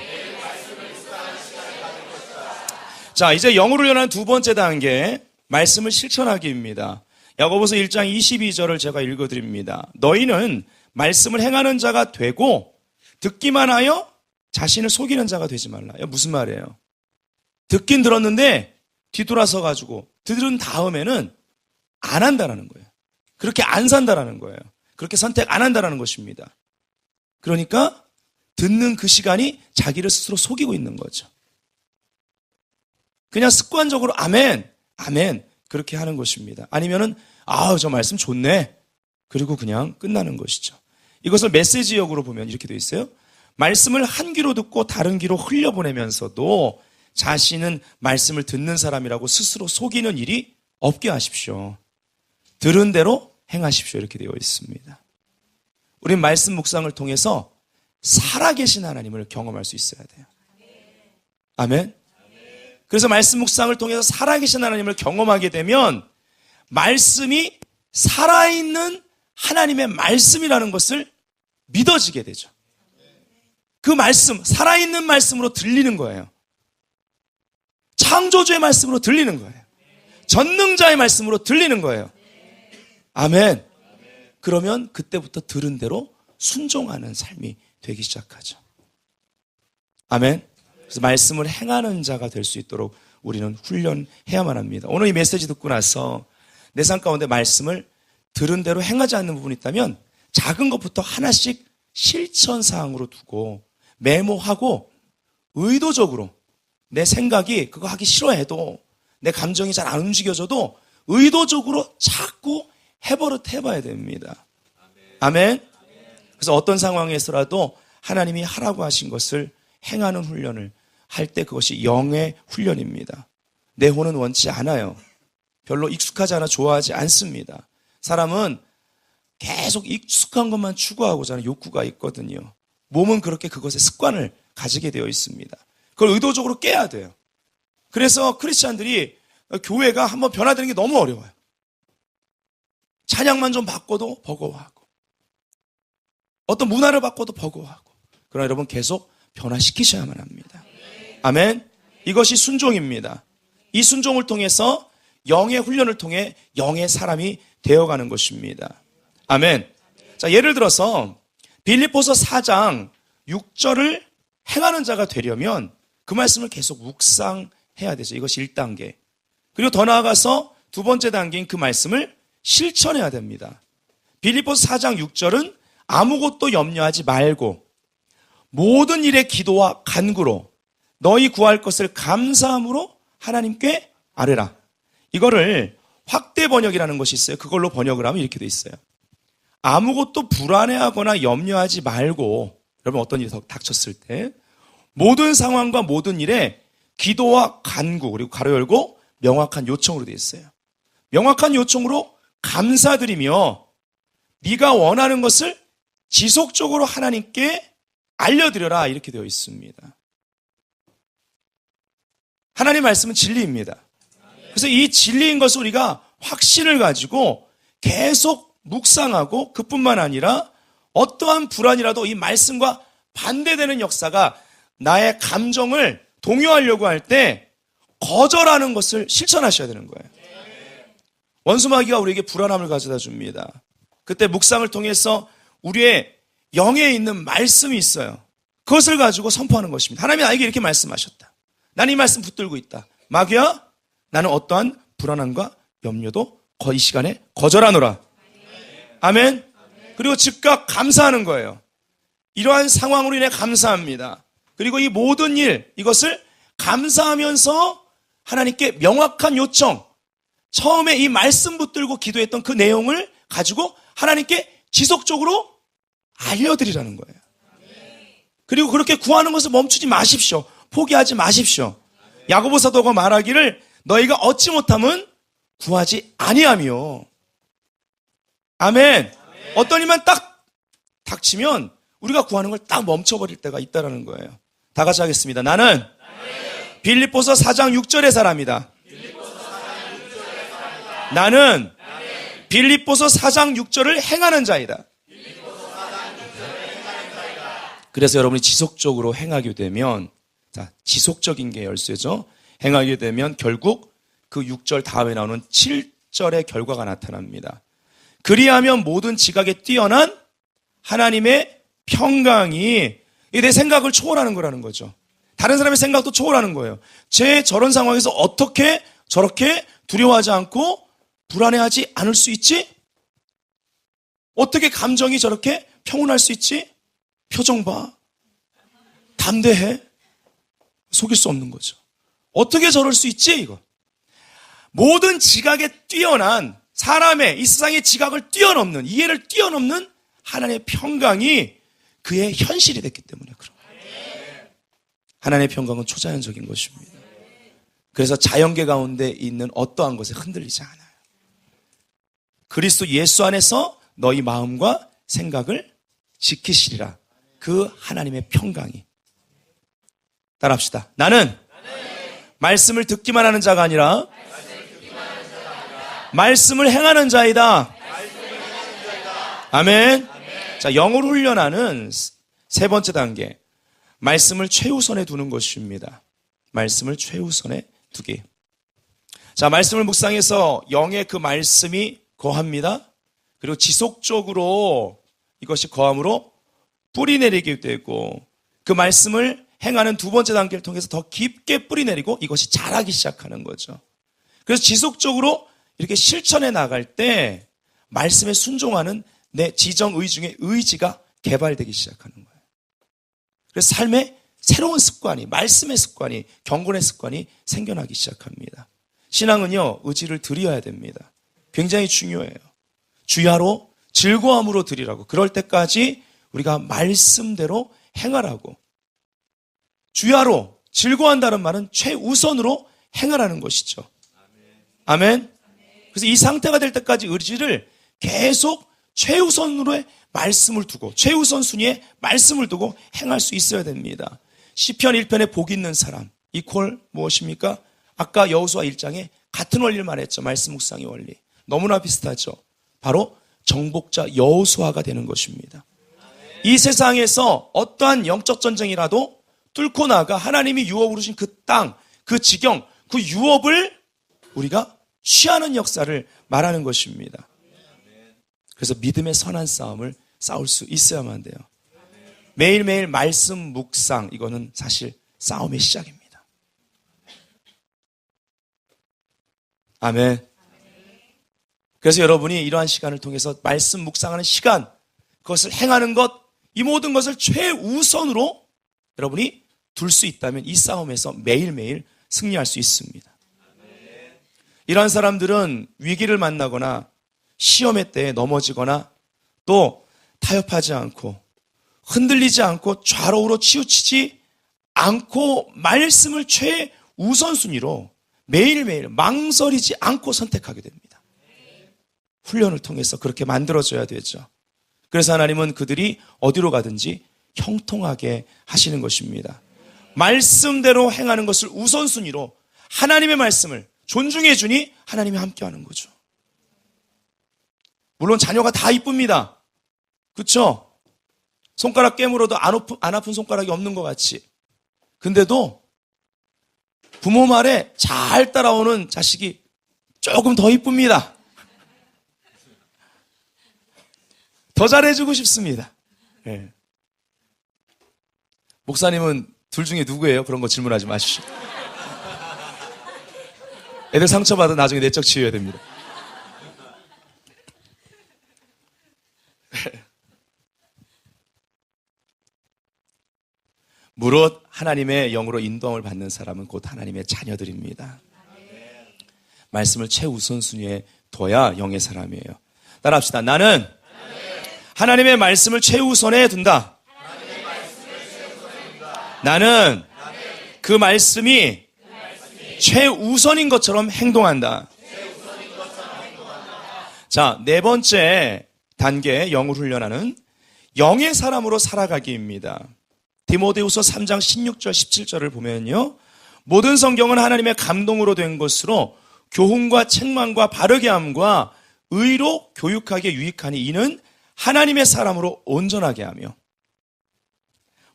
자, 이제 영으로 연한 두 번째 단계, 말씀을 실천하기입니다. 야고보서 1장 22절을 제가 읽어드립니다. 너희는 말씀을 행하는 자가 되고 듣기만 하여 자신을 속이는 자가 되지 말라. 무슨 말이에요? 듣긴 들었는데 뒤돌아서 가지고 들은 다음에는 안 한다라는 거예요. 그렇게 안 산다라는 거예요. 그렇게 선택 안 한다라는 것입니다. 그러니까 듣는 그 시간이 자기를 스스로 속이고 있는 거죠. 그냥 습관적으로 아멘, 아멘 그렇게 하는 것입니다. 아니면은 저 말씀 좋네. 그리고 그냥 끝나는 것이죠. 이것을 메시지역으로 보면 이렇게 되어 있어요. 말씀을 한 귀로 듣고 다른 귀로 흘려보내면서도 자신은 말씀을 듣는 사람이라고 스스로 속이는 일이 없게 하십시오. 들은 대로 행하십시오. 이렇게 되어 있습니다. 우린 말씀 묵상을 통해서 살아계신 하나님을 경험할 수 있어야 돼요. 아멘. 그래서 말씀 묵상을 통해서 살아계신 하나님을 경험하게 되면 말씀이 살아있는 하나님의 말씀이라는 것을 믿어지게 되죠. 그 말씀, 살아있는 말씀으로 들리는 거예요. 창조주의 말씀으로 들리는 거예요. 전능자의 말씀으로 들리는 거예요. 아멘. 그러면 그때부터 들은 대로 순종하는 삶이 되기 시작하죠. 아멘. 그래서 말씀을 행하는 자가 될 수 있도록 우리는 훈련해야만 합니다. 오늘 이 메시지 듣고 나서 내 삶 가운데 말씀을 들은 대로 행하지 않는 부분이 있다면 작은 것부터 하나씩 실천사항으로 두고 메모하고 의도적으로 내 생각이 그거 하기 싫어해도 내 감정이 잘 안 움직여져도 의도적으로 자꾸 해봐야 됩니다. 아멘. 그래서 어떤 상황에서라도 하나님이 하라고 하신 것을 행하는 훈련을 할 때 그것이 영의 훈련입니다. 내 혼은 원치 않아요. 별로 익숙하지 않아 좋아하지 않습니다. 사람은 계속 익숙한 것만 추구하고자 하는 욕구가 있거든요. 몸은 그렇게 그것에 습관을 가지게 되어 있습니다. 그걸 의도적으로 깨야 돼요. 그래서 크리스찬들이 교회가 한번 변화되는 게 너무 어려워요. 찬양만 좀 바꿔도 버거워하고 어떤 문화를 바꿔도 버거워하고, 그러나 여러분 계속 변화시키셔야만 합니다. 아멘. 이것이 순종입니다. 이 순종을 통해서 영의 훈련을 통해 영의 사람이 되어가는 것입니다. 아멘. 자, 예를 들어서 빌립보서 4장 6절을 행하는 자가 되려면 그 말씀을 계속 묵상해야 되죠. 이것이 1단계. 그리고 더 나아가서 두 번째 단계인 그 말씀을 실천해야 됩니다. 빌립보서 4장 6절은 아무것도 염려하지 말고 모든 일에 기도와 간구로 너희 구할 것을 감사함으로 하나님께 아뢰라. 이거를 확대 번역이라는 것이 있어요. 그걸로 번역을 하면 이렇게 돼 있어요. 아무것도 불안해하거나 염려하지 말고, 여러분 어떤 일이 닥쳤을 때 모든 상황과 모든 일에 기도와 간구, 그리고 가로 열고 명확한 요청으로 돼 있어요. 명확한 요청으로 감사드리며 네가 원하는 것을 지속적으로 하나님께 알려드려라. 이렇게 되어 있습니다. 하나님 말씀은 진리입니다. 그래서 이 진리인 것을 우리가 확신을 가지고 계속 묵상하고, 그뿐만 아니라 어떠한 불안이라도 이 말씀과 반대되는 역사가 나의 감정을 동요하려고 할 때 거절하는 것을 실천하셔야 되는 거예요. 원수마귀가 우리에게 불안함을 가져다 줍니다. 그때 묵상을 통해서 우리의 영에 있는 말씀이 있어요. 그것을 가지고 선포하는 것입니다. 하나님이 나에게 이렇게 말씀하셨다. 나는 이 말씀 붙들고 있다. 마귀야, 나는 어떠한 불안함과 염려도 이 시간에 거절하노라. 아멘. 그리고 즉각 감사하는 거예요. 이러한 상황으로 인해 감사합니다. 그리고 이 모든 일, 이것을 감사하면서 하나님께 명확한 요청, 처음에 이 말씀 붙들고 기도했던 그 내용을 가지고 하나님께 지속적으로 알려드리라는 거예요. 그리고 그렇게 구하는 것을 멈추지 마십시오. 포기하지 마십시오. 야고보 사도가 말하기를 너희가 얻지 못함은 구하지 아니하며. 아멘. 어떤 일만 딱 닥치면 우리가 구하는 걸 딱 멈춰버릴 때가 있다는 거예요. 다 같이 하겠습니다. 나는 빌립보서 4장 6절의 사람이다. 나는 빌립보서 4장 6절을 행하는 자이다. 그래서 여러분이 지속적으로 행하게 되면, 자, 지속적인 게 열쇠죠. 행하게 되면 결국 그 6절 다음에 나오는 7절의 결과가 나타납니다. 그리하면 모든 지각에 뛰어난 하나님의 평강이 내 생각을 초월하는 거라는 거죠. 다른 사람의 생각도 초월하는 거예요. 제 저런 상황에서 어떻게 저렇게 두려워하지 않고 불안해하지 않을 수 있지? 어떻게 감정이 저렇게 평온할 수 있지? 표정 봐. 담대해. 속일 수 없는 거죠. 어떻게 저럴 수 있지? 이거. 모든 지각에 뛰어난 사람의 이 세상의 지각을 뛰어넘는, 이해를 뛰어넘는 하나님의 평강이 그의 현실이 됐기 때문에 그런 거예요. 하나님의 평강은 초자연적인 것입니다. 그래서 자연계 가운데 있는 어떠한 것에 흔들리지 않아요. 그리스도 예수 안에서 너희 마음과 생각을 지키시리라. 그 하나님의 평강이. 따라합시다. 나는 말씀을 듣기만 하는 자가 아니라 말씀을 행하는 자이다. 아멘. 자, 영을 훈련하는 세 번째 단계. 말씀을 최우선에 두는 것입니다. 말씀을 최우선에 두기. 자, 말씀을 묵상해서 영의 그 말씀이 거합니다. 그리고 지속적으로 이것이 거함으로 뿌리 내리게 되고, 그 말씀을 행하는 두 번째 단계를 통해서 더 깊게 뿌리 내리고 이것이 자라기 시작하는 거죠. 그래서 지속적으로 이렇게 실천해 나갈 때 말씀에 순종하는 내 지정의 중에 의지가 개발되기 시작하는 거예요. 그래서 삶에 새로운 습관이, 말씀의 습관이, 경건의 습관이 생겨나기 시작합니다. 신앙은요, 의지를 드려야 됩니다. 굉장히 중요해요. 주야로 즐거움으로 드리라고. 그럴 때까지 우리가 말씀대로 행하라고. 주야로 즐거워한다는 말은 최우선으로 행하라는 것이죠. 아멘. 그래서 이 상태가 될 때까지 의지를 계속 최우선으로의 말씀을 두고, 최우선 순위에 말씀을 두고 행할 수 있어야 됩니다. 시편 1편에 복 있는 사람, 이퀄 무엇입니까? 아까 여호수아 1장에 같은 원리를 말했죠. 말씀 묵상의 원리. 너무나 비슷하죠. 바로 정복자 여호수아가 되는 것입니다. 이 세상에서 어떠한 영적 전쟁이라도 뚫고 나가 하나님이 유업으로 주신 그 땅, 그 지경, 그 유업을 우리가 취하는 역사를 말하는 것입니다. 그래서 믿음의 선한 싸움을 싸울 수 있어야만 돼요. 매일매일 말씀 묵상, 이거는 사실 싸움의 시작입니다. 아멘. 그래서 여러분이 이러한 시간을 통해서 말씀 묵상하는 시간, 그것을 행하는 것, 이 모든 것을 최우선으로 여러분이 둘 수 있다면 이 싸움에서 매일매일 승리할 수 있습니다. 이러한 사람들은 위기를 만나거나 시험의 때에 넘어지거나 또 타협하지 않고 흔들리지 않고 좌로우로 치우치지 않고 말씀을 최우선순위로 매일매일 망설이지 않고 선택하게 됩니다. 훈련을 통해서 그렇게 만들어져야 되죠. 그래서 하나님은 그들이 어디로 가든지 형통하게 하시는 것입니다. 말씀대로 행하는 것을 우선순위로 하나님의 말씀을 존중해 주니 하나님이 함께하는 거죠. 물론 자녀가 다 이쁩니다. 그렇죠? 손가락 깨물어도 안 아픈 손가락이 없는 것 같이. 근데도 부모 말에 잘 따라오는 자식이 조금 더 이쁩니다. 더 잘해주고 싶습니다. 네. 목사님은 둘 중에 누구예요? 그런 거 질문하지 마십시오. 애들 상처받아 나중에 내적 치유해야 됩니다. 무릇 하나님의 영으로 인도함을 받는 사람은 곧 하나님의 자녀들입니다. 말씀을 최우선순위에 둬야 영의 사람이에요. 따라합시다. 나는 하나님의 말씀을 최우선에 둔다. 나는 그 말씀이 최우선인 것처럼 행동한다. 자, 네 번째 단계 영을 훈련하는 영의 사람으로 살아가기입니다. 디모데후서 3장 16절 17절을 보면요. 모든 성경은 하나님의 감동으로 된 것으로 교훈과 책망과 바르게 함과 의로 교육하기에 유익하니 이는 하나님의 사람으로 온전하게 하며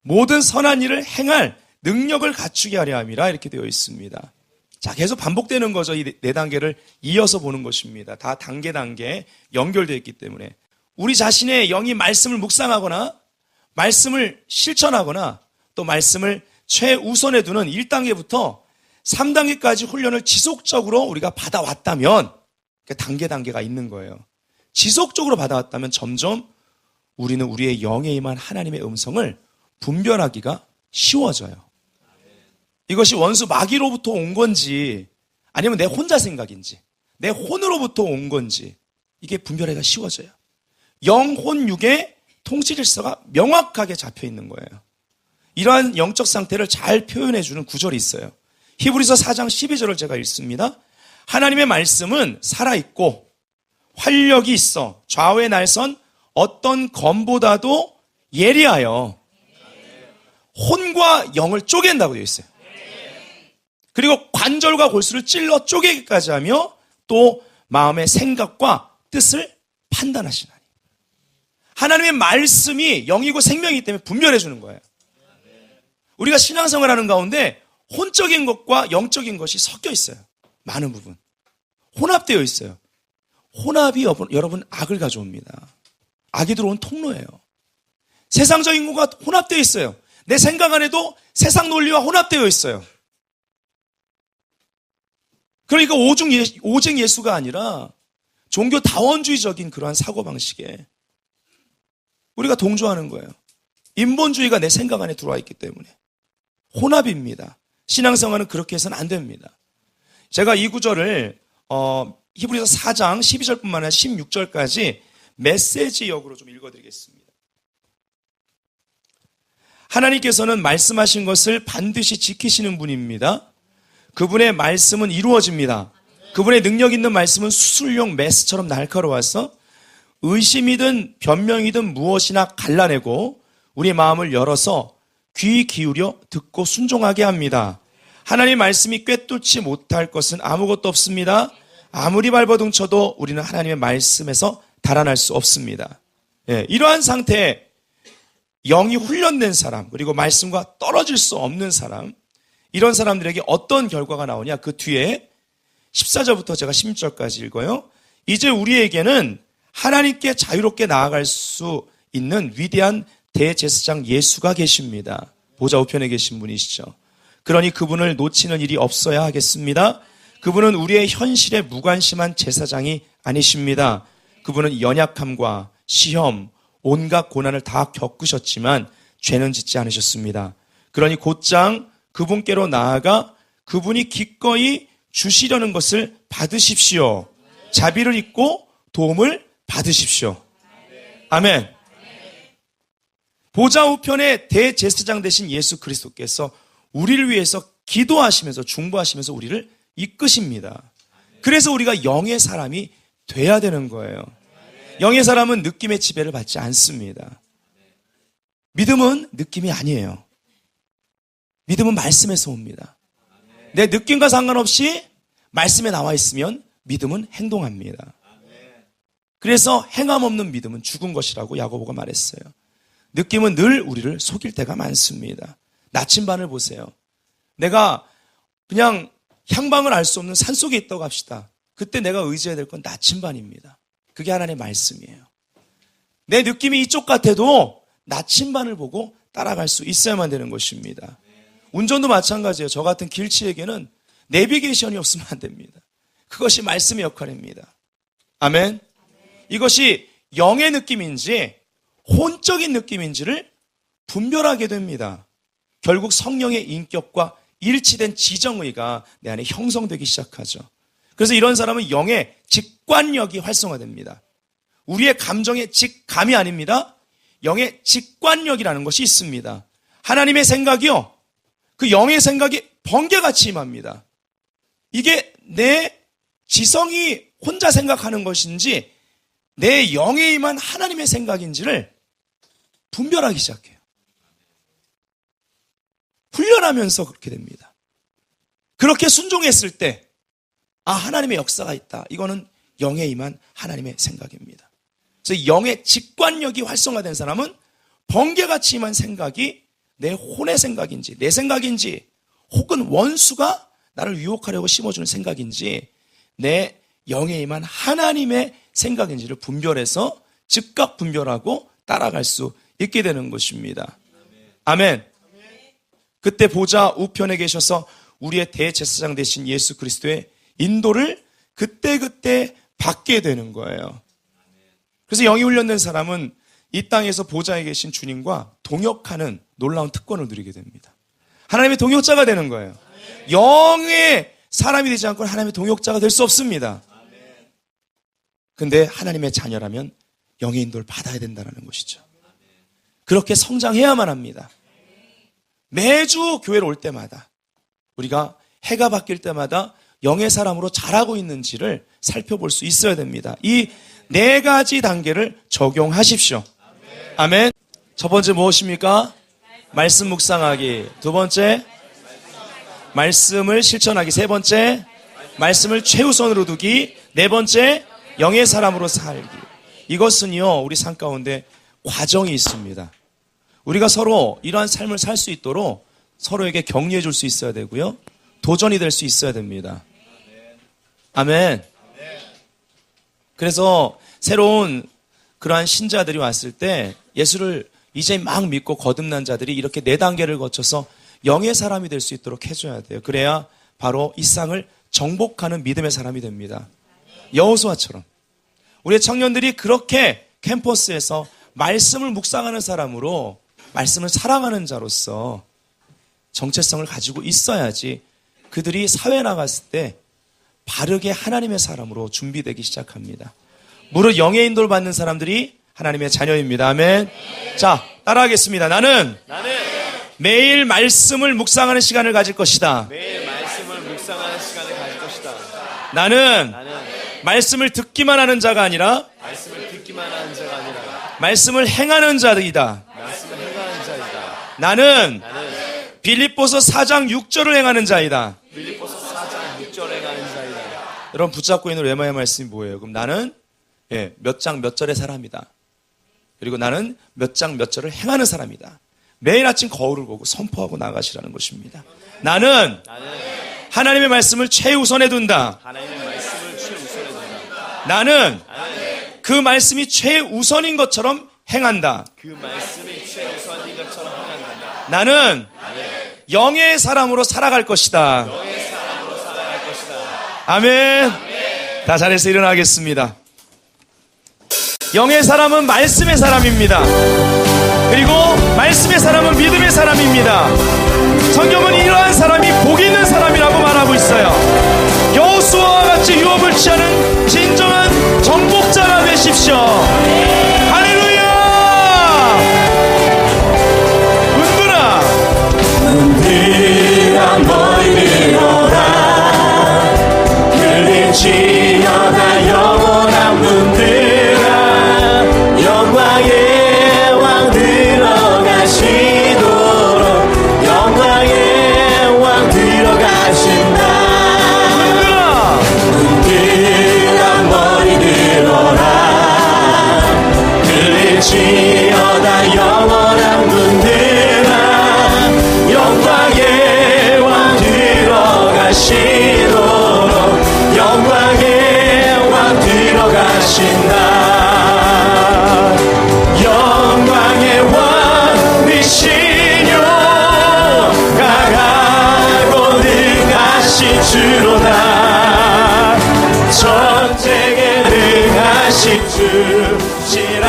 모든 선한 일을 행할 능력을 갖추게 하려 함이라 이렇게 되어 있습니다. 자, 계속 반복되는 거죠. 이 네 단계를 이어서 보는 것입니다. 다 단계 연결되어 있기 때문에 우리 자신의 영이 말씀을 묵상하거나 말씀을 실천하거나 또 말씀을 최우선에 두는 1단계부터 3단계까지 훈련을 지속적으로 우리가 받아왔다면 단계가 있는 거예요. 지속적으로 받아왔다면 점점 우리는 우리의 영에 임한 하나님의 음성을 분별하기가 쉬워져요. 이것이 원수 마귀로부터 온 건지 아니면 내 혼자 생각인지 내 혼으로부터 온 건지 이게 분별하기가 쉬워져요. 영혼 육의 통치 질서가 명확하게 잡혀 있는 거예요. 이러한 영적 상태를 잘 표현해 주는 구절이 있어요. 히브리서 4장 12절을 제가 읽습니다. 하나님의 말씀은 살아있고 활력이 있어 좌우에 날선 어떤 검보다도 예리하여 혼과 영을 쪼갠다고 되어 있어요. 그리고 관절과 골수를 찔러 쪼개기까지 하며 또 마음의 생각과 뜻을 판단하시나니. 하나님의 말씀이 영이고 생명이기 때문에 분별해 주는 거예요. 우리가 신앙생활 하는 가운데 혼적인 것과 영적인 것이 섞여 있어요. 많은 부분. 혼합되어 있어요. 혼합이 여러분 악을 가져옵니다. 악이 들어온 통로예요. 세상적인 것과 혼합되어 있어요. 내 생각 안에도 세상 논리와 혼합되어 있어요. 그러니까 오직 예수가 아니라 종교 다원주의적인 그러한 사고방식에 우리가 동조하는 거예요. 인본주의가 내 생각 안에 들어와 있기 때문에. 혼합입니다. 신앙생활은 그렇게 해서는 안 됩니다. 제가 이 구절을 히브리서 4장 12절뿐만 아니라 16절까지 메시지 역으로 좀 읽어드리겠습니다. 하나님께서는 말씀하신 것을 반드시 지키시는 분입니다. 그분의 말씀은 이루어집니다. 그분의 능력 있는 말씀은 수술용 메스처럼 날카로워서 의심이든 변명이든 무엇이나 갈라내고 우리 마음을 열어서 귀 기울여 듣고 순종하게 합니다. 하나님의 말씀이 꿰뚫지 못할 것은 아무것도 없습니다. 아무리 발버둥쳐도 우리는 하나님의 말씀에서 달아날 수 없습니다. 이러한 상태에 영이 훈련된 사람 그리고 말씀과 떨어질 수 없는 사람 이런 사람들에게 어떤 결과가 나오냐 그 뒤에 14절부터 제가 16절까지 읽어요. 이제 우리에게는 하나님께 자유롭게 나아갈 수 있는 위대한 대제사장 예수가 계십니다. 보좌 우편에 계신 분이시죠. 그러니 그분을 놓치는 일이 없어야 하겠습니다. 그분은 우리의 현실에 무관심한 제사장이 아니십니다. 그분은 연약함과 시험, 온갖 고난을 다 겪으셨지만 죄는 짓지 않으셨습니다. 그러니 곧장 그분께로 나아가 그분이 기꺼이 주시려는 것을 받으십시오. 자비를 입고 도움을 받으십시오. 아멘. 보좌 우편의 대제사장 되신 예수 그리스도께서 우리를 위해서 기도하시면서 중보하시면서 우리를 이끄십니다. 그래서 우리가 영의 사람이 돼야 되는 거예요. 영의 사람은 느낌의 지배를 받지 않습니다. 믿음은 느낌이 아니에요. 믿음은 말씀에서 옵니다. 내 느낌과 상관없이 말씀에 나와 있으면 믿음은 행동합니다. 그래서 행함 없는 믿음은 죽은 것이라고 야고보가 말했어요. 느낌은 늘 우리를 속일 때가 많습니다. 나침반을 보세요. 내가 그냥 향방을 알 수 없는 산속에 있다고 합시다. 그때 내가 의지해야 될 건 나침반입니다. 그게 하나님의 말씀이에요. 내 느낌이 이쪽 같아도 나침반을 보고 따라갈 수 있어야만 되는 것입니다. 운전도 마찬가지예요. 저 같은 길치에게는 내비게이션이 없으면 안 됩니다. 그것이 말씀의 역할입니다. 아멘. 이것이 영의 느낌인지 혼적인 느낌인지를 분별하게 됩니다. 결국 성령의 인격과 일치된 지정의가 내 안에 형성되기 시작하죠. 그래서 이런 사람은 영의 직관력이 활성화됩니다. 우리의 감정의 직감이 아닙니다. 영의 직관력이라는 것이 있습니다. 하나님의 생각이요. 그 영의 생각이 번개같이 임합니다. 이게 내 지성이 혼자 생각하는 것인지 내 영에 임한 하나님의 생각인지를 분별하기 시작해요. 훈련하면서 그렇게 됩니다. 그렇게 순종했을 때 하나님의 역사가 있다. 이거는 영에 임한 하나님의 생각입니다. 그래서 영의 직관력이 활성화된 사람은 번개같이 임한 생각이 내 혼의 생각인지 내 생각인지 혹은 원수가 나를 유혹하려고 심어주는 생각인지 내 영에 임한 하나님의 생각인지를 분별해서 즉각 분별하고 따라갈 수 있게 되는 것입니다. 아멘. 그때 보좌 우편에 계셔서 우리의 대제사장 되신 예수 그리스도의 인도를 그때그때 받게 되는 거예요. 그래서 영이 훈련된 사람은 이 땅에서 보좌에 계신 주님과 동역하는 놀라운 특권을 누리게 됩니다. 하나님의 동역자가 되는 거예요. 영의 사람이 되지 않고는 하나님의 동역자가 될 수 없습니다. 근데 하나님의 자녀라면 영의 인도를 받아야 된다는 것이죠. 그렇게 성장해야만 합니다. 매주 교회를 올 때마다 우리가 해가 바뀔 때마다 영의 사람으로 자라고 있는지를 살펴볼 수 있어야 됩니다. 이 네 가지 단계를 적용하십시오. 아멘. 첫 번째 무엇입니까? 말씀 묵상하기. 두 번째, 말씀을 실천하기. 세 번째, 말씀을 최우선으로 두기. 네 번째, 영의 사람으로 살기. 이것은요, 우리 삶 가운데 과정이 있습니다. 우리가 서로 이러한 삶을 살 수 있도록 서로에게 격려해 줄 수 있어야 되고요. 도전이 될 수 있어야 됩니다. 아멘. 그래서 새로운 그러한 신자들이 왔을 때 예수를 이제 막 믿고 거듭난 자들이 이렇게 네 단계를 거쳐서 영의 사람이 될 수 있도록 해줘야 돼요. 그래야 바로 이 세상을 정복하는 믿음의 사람이 됩니다. 여호수아처럼 우리의 청년들이 그렇게 캠퍼스에서 말씀을 묵상하는 사람으로 말씀을 사랑하는 자로서 정체성을 가지고 있어야지 그들이 사회에 나갔을 때 바르게 하나님의 사람으로 준비되기 시작합니다. 무릇 영의 인도를 받는 사람들이 하나님의 자녀입니다. 아멘. 자, 따라하겠습니다. 나는 매일 말씀을 묵상하는 시간을 가질 것이다. 매일 말씀을 묵상하는 시간을 가질 것이다. 나는 말씀을 듣기만 하는 자가 아니라 말씀을 듣기만 하는 자가 아니라 말씀을 행하는 자이다. 말씀을 행하는 자이다. 나는 빌립보서 4장 6절을 행하는 자이다. 빌립보서 4장 6절을 행하는 자이다. 여러분 붙잡고 있는 레마의 말씀이 뭐예요? 그럼 나는 몇 장 몇 절의 사람이다. 그리고 나는 몇 장 몇 절을 행하는 사람이다. 매일 아침 거울을 보고 선포하고 나가시라는 것입니다. 나는 하나님의 말씀을 최우선에 둔다. 하나님의 말씀을 최우선에 둔다. 나는 그 말씀이 최우선인 것처럼 행한다. 그 말씀이 최우선인 것처럼 행한다. 나는 영의 사람으로 살아갈 것이다. 영의 사람으로 살아갈 것이다. 아멘. 다 자리에서 일어나겠습니다. 영의 사람은 말씀의 사람입니다. 그리고 말씀의 사람은 믿음의 사람입니다. 성경은 이러한 사람이 복 있는 사람이라고 말하고 있어요. 여호수아와 같이 유업을 취하는 진정한 정복자가 되십시오. 할렐루야. 은들아 너희들 오라 들리지어다 영원한 문들아 영광의 왕 들어가시도록 영광의 왕 들어가신다. 은들아 너희들 오라 들리지어다 영원한 문들아 영광의 왕 들어가시도록 영광의 왕 들어가신다. 영광의 왕이시뇨 강하고 능하신 주로다. 전쟁에 능하신 주시라.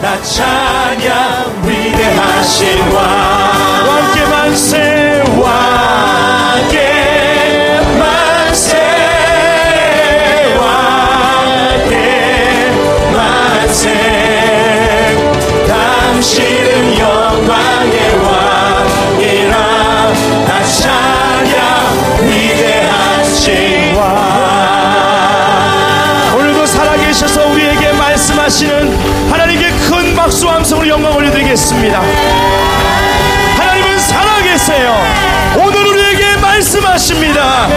나 찬양 위대하신 왕께 만세 왕께 만세 왕께 만세 당신은 영광의 왕이라. 나 찬양 위대하신 살아계십니다. 하나님은 살아계세요. 오늘 우리에게 말씀하십니다.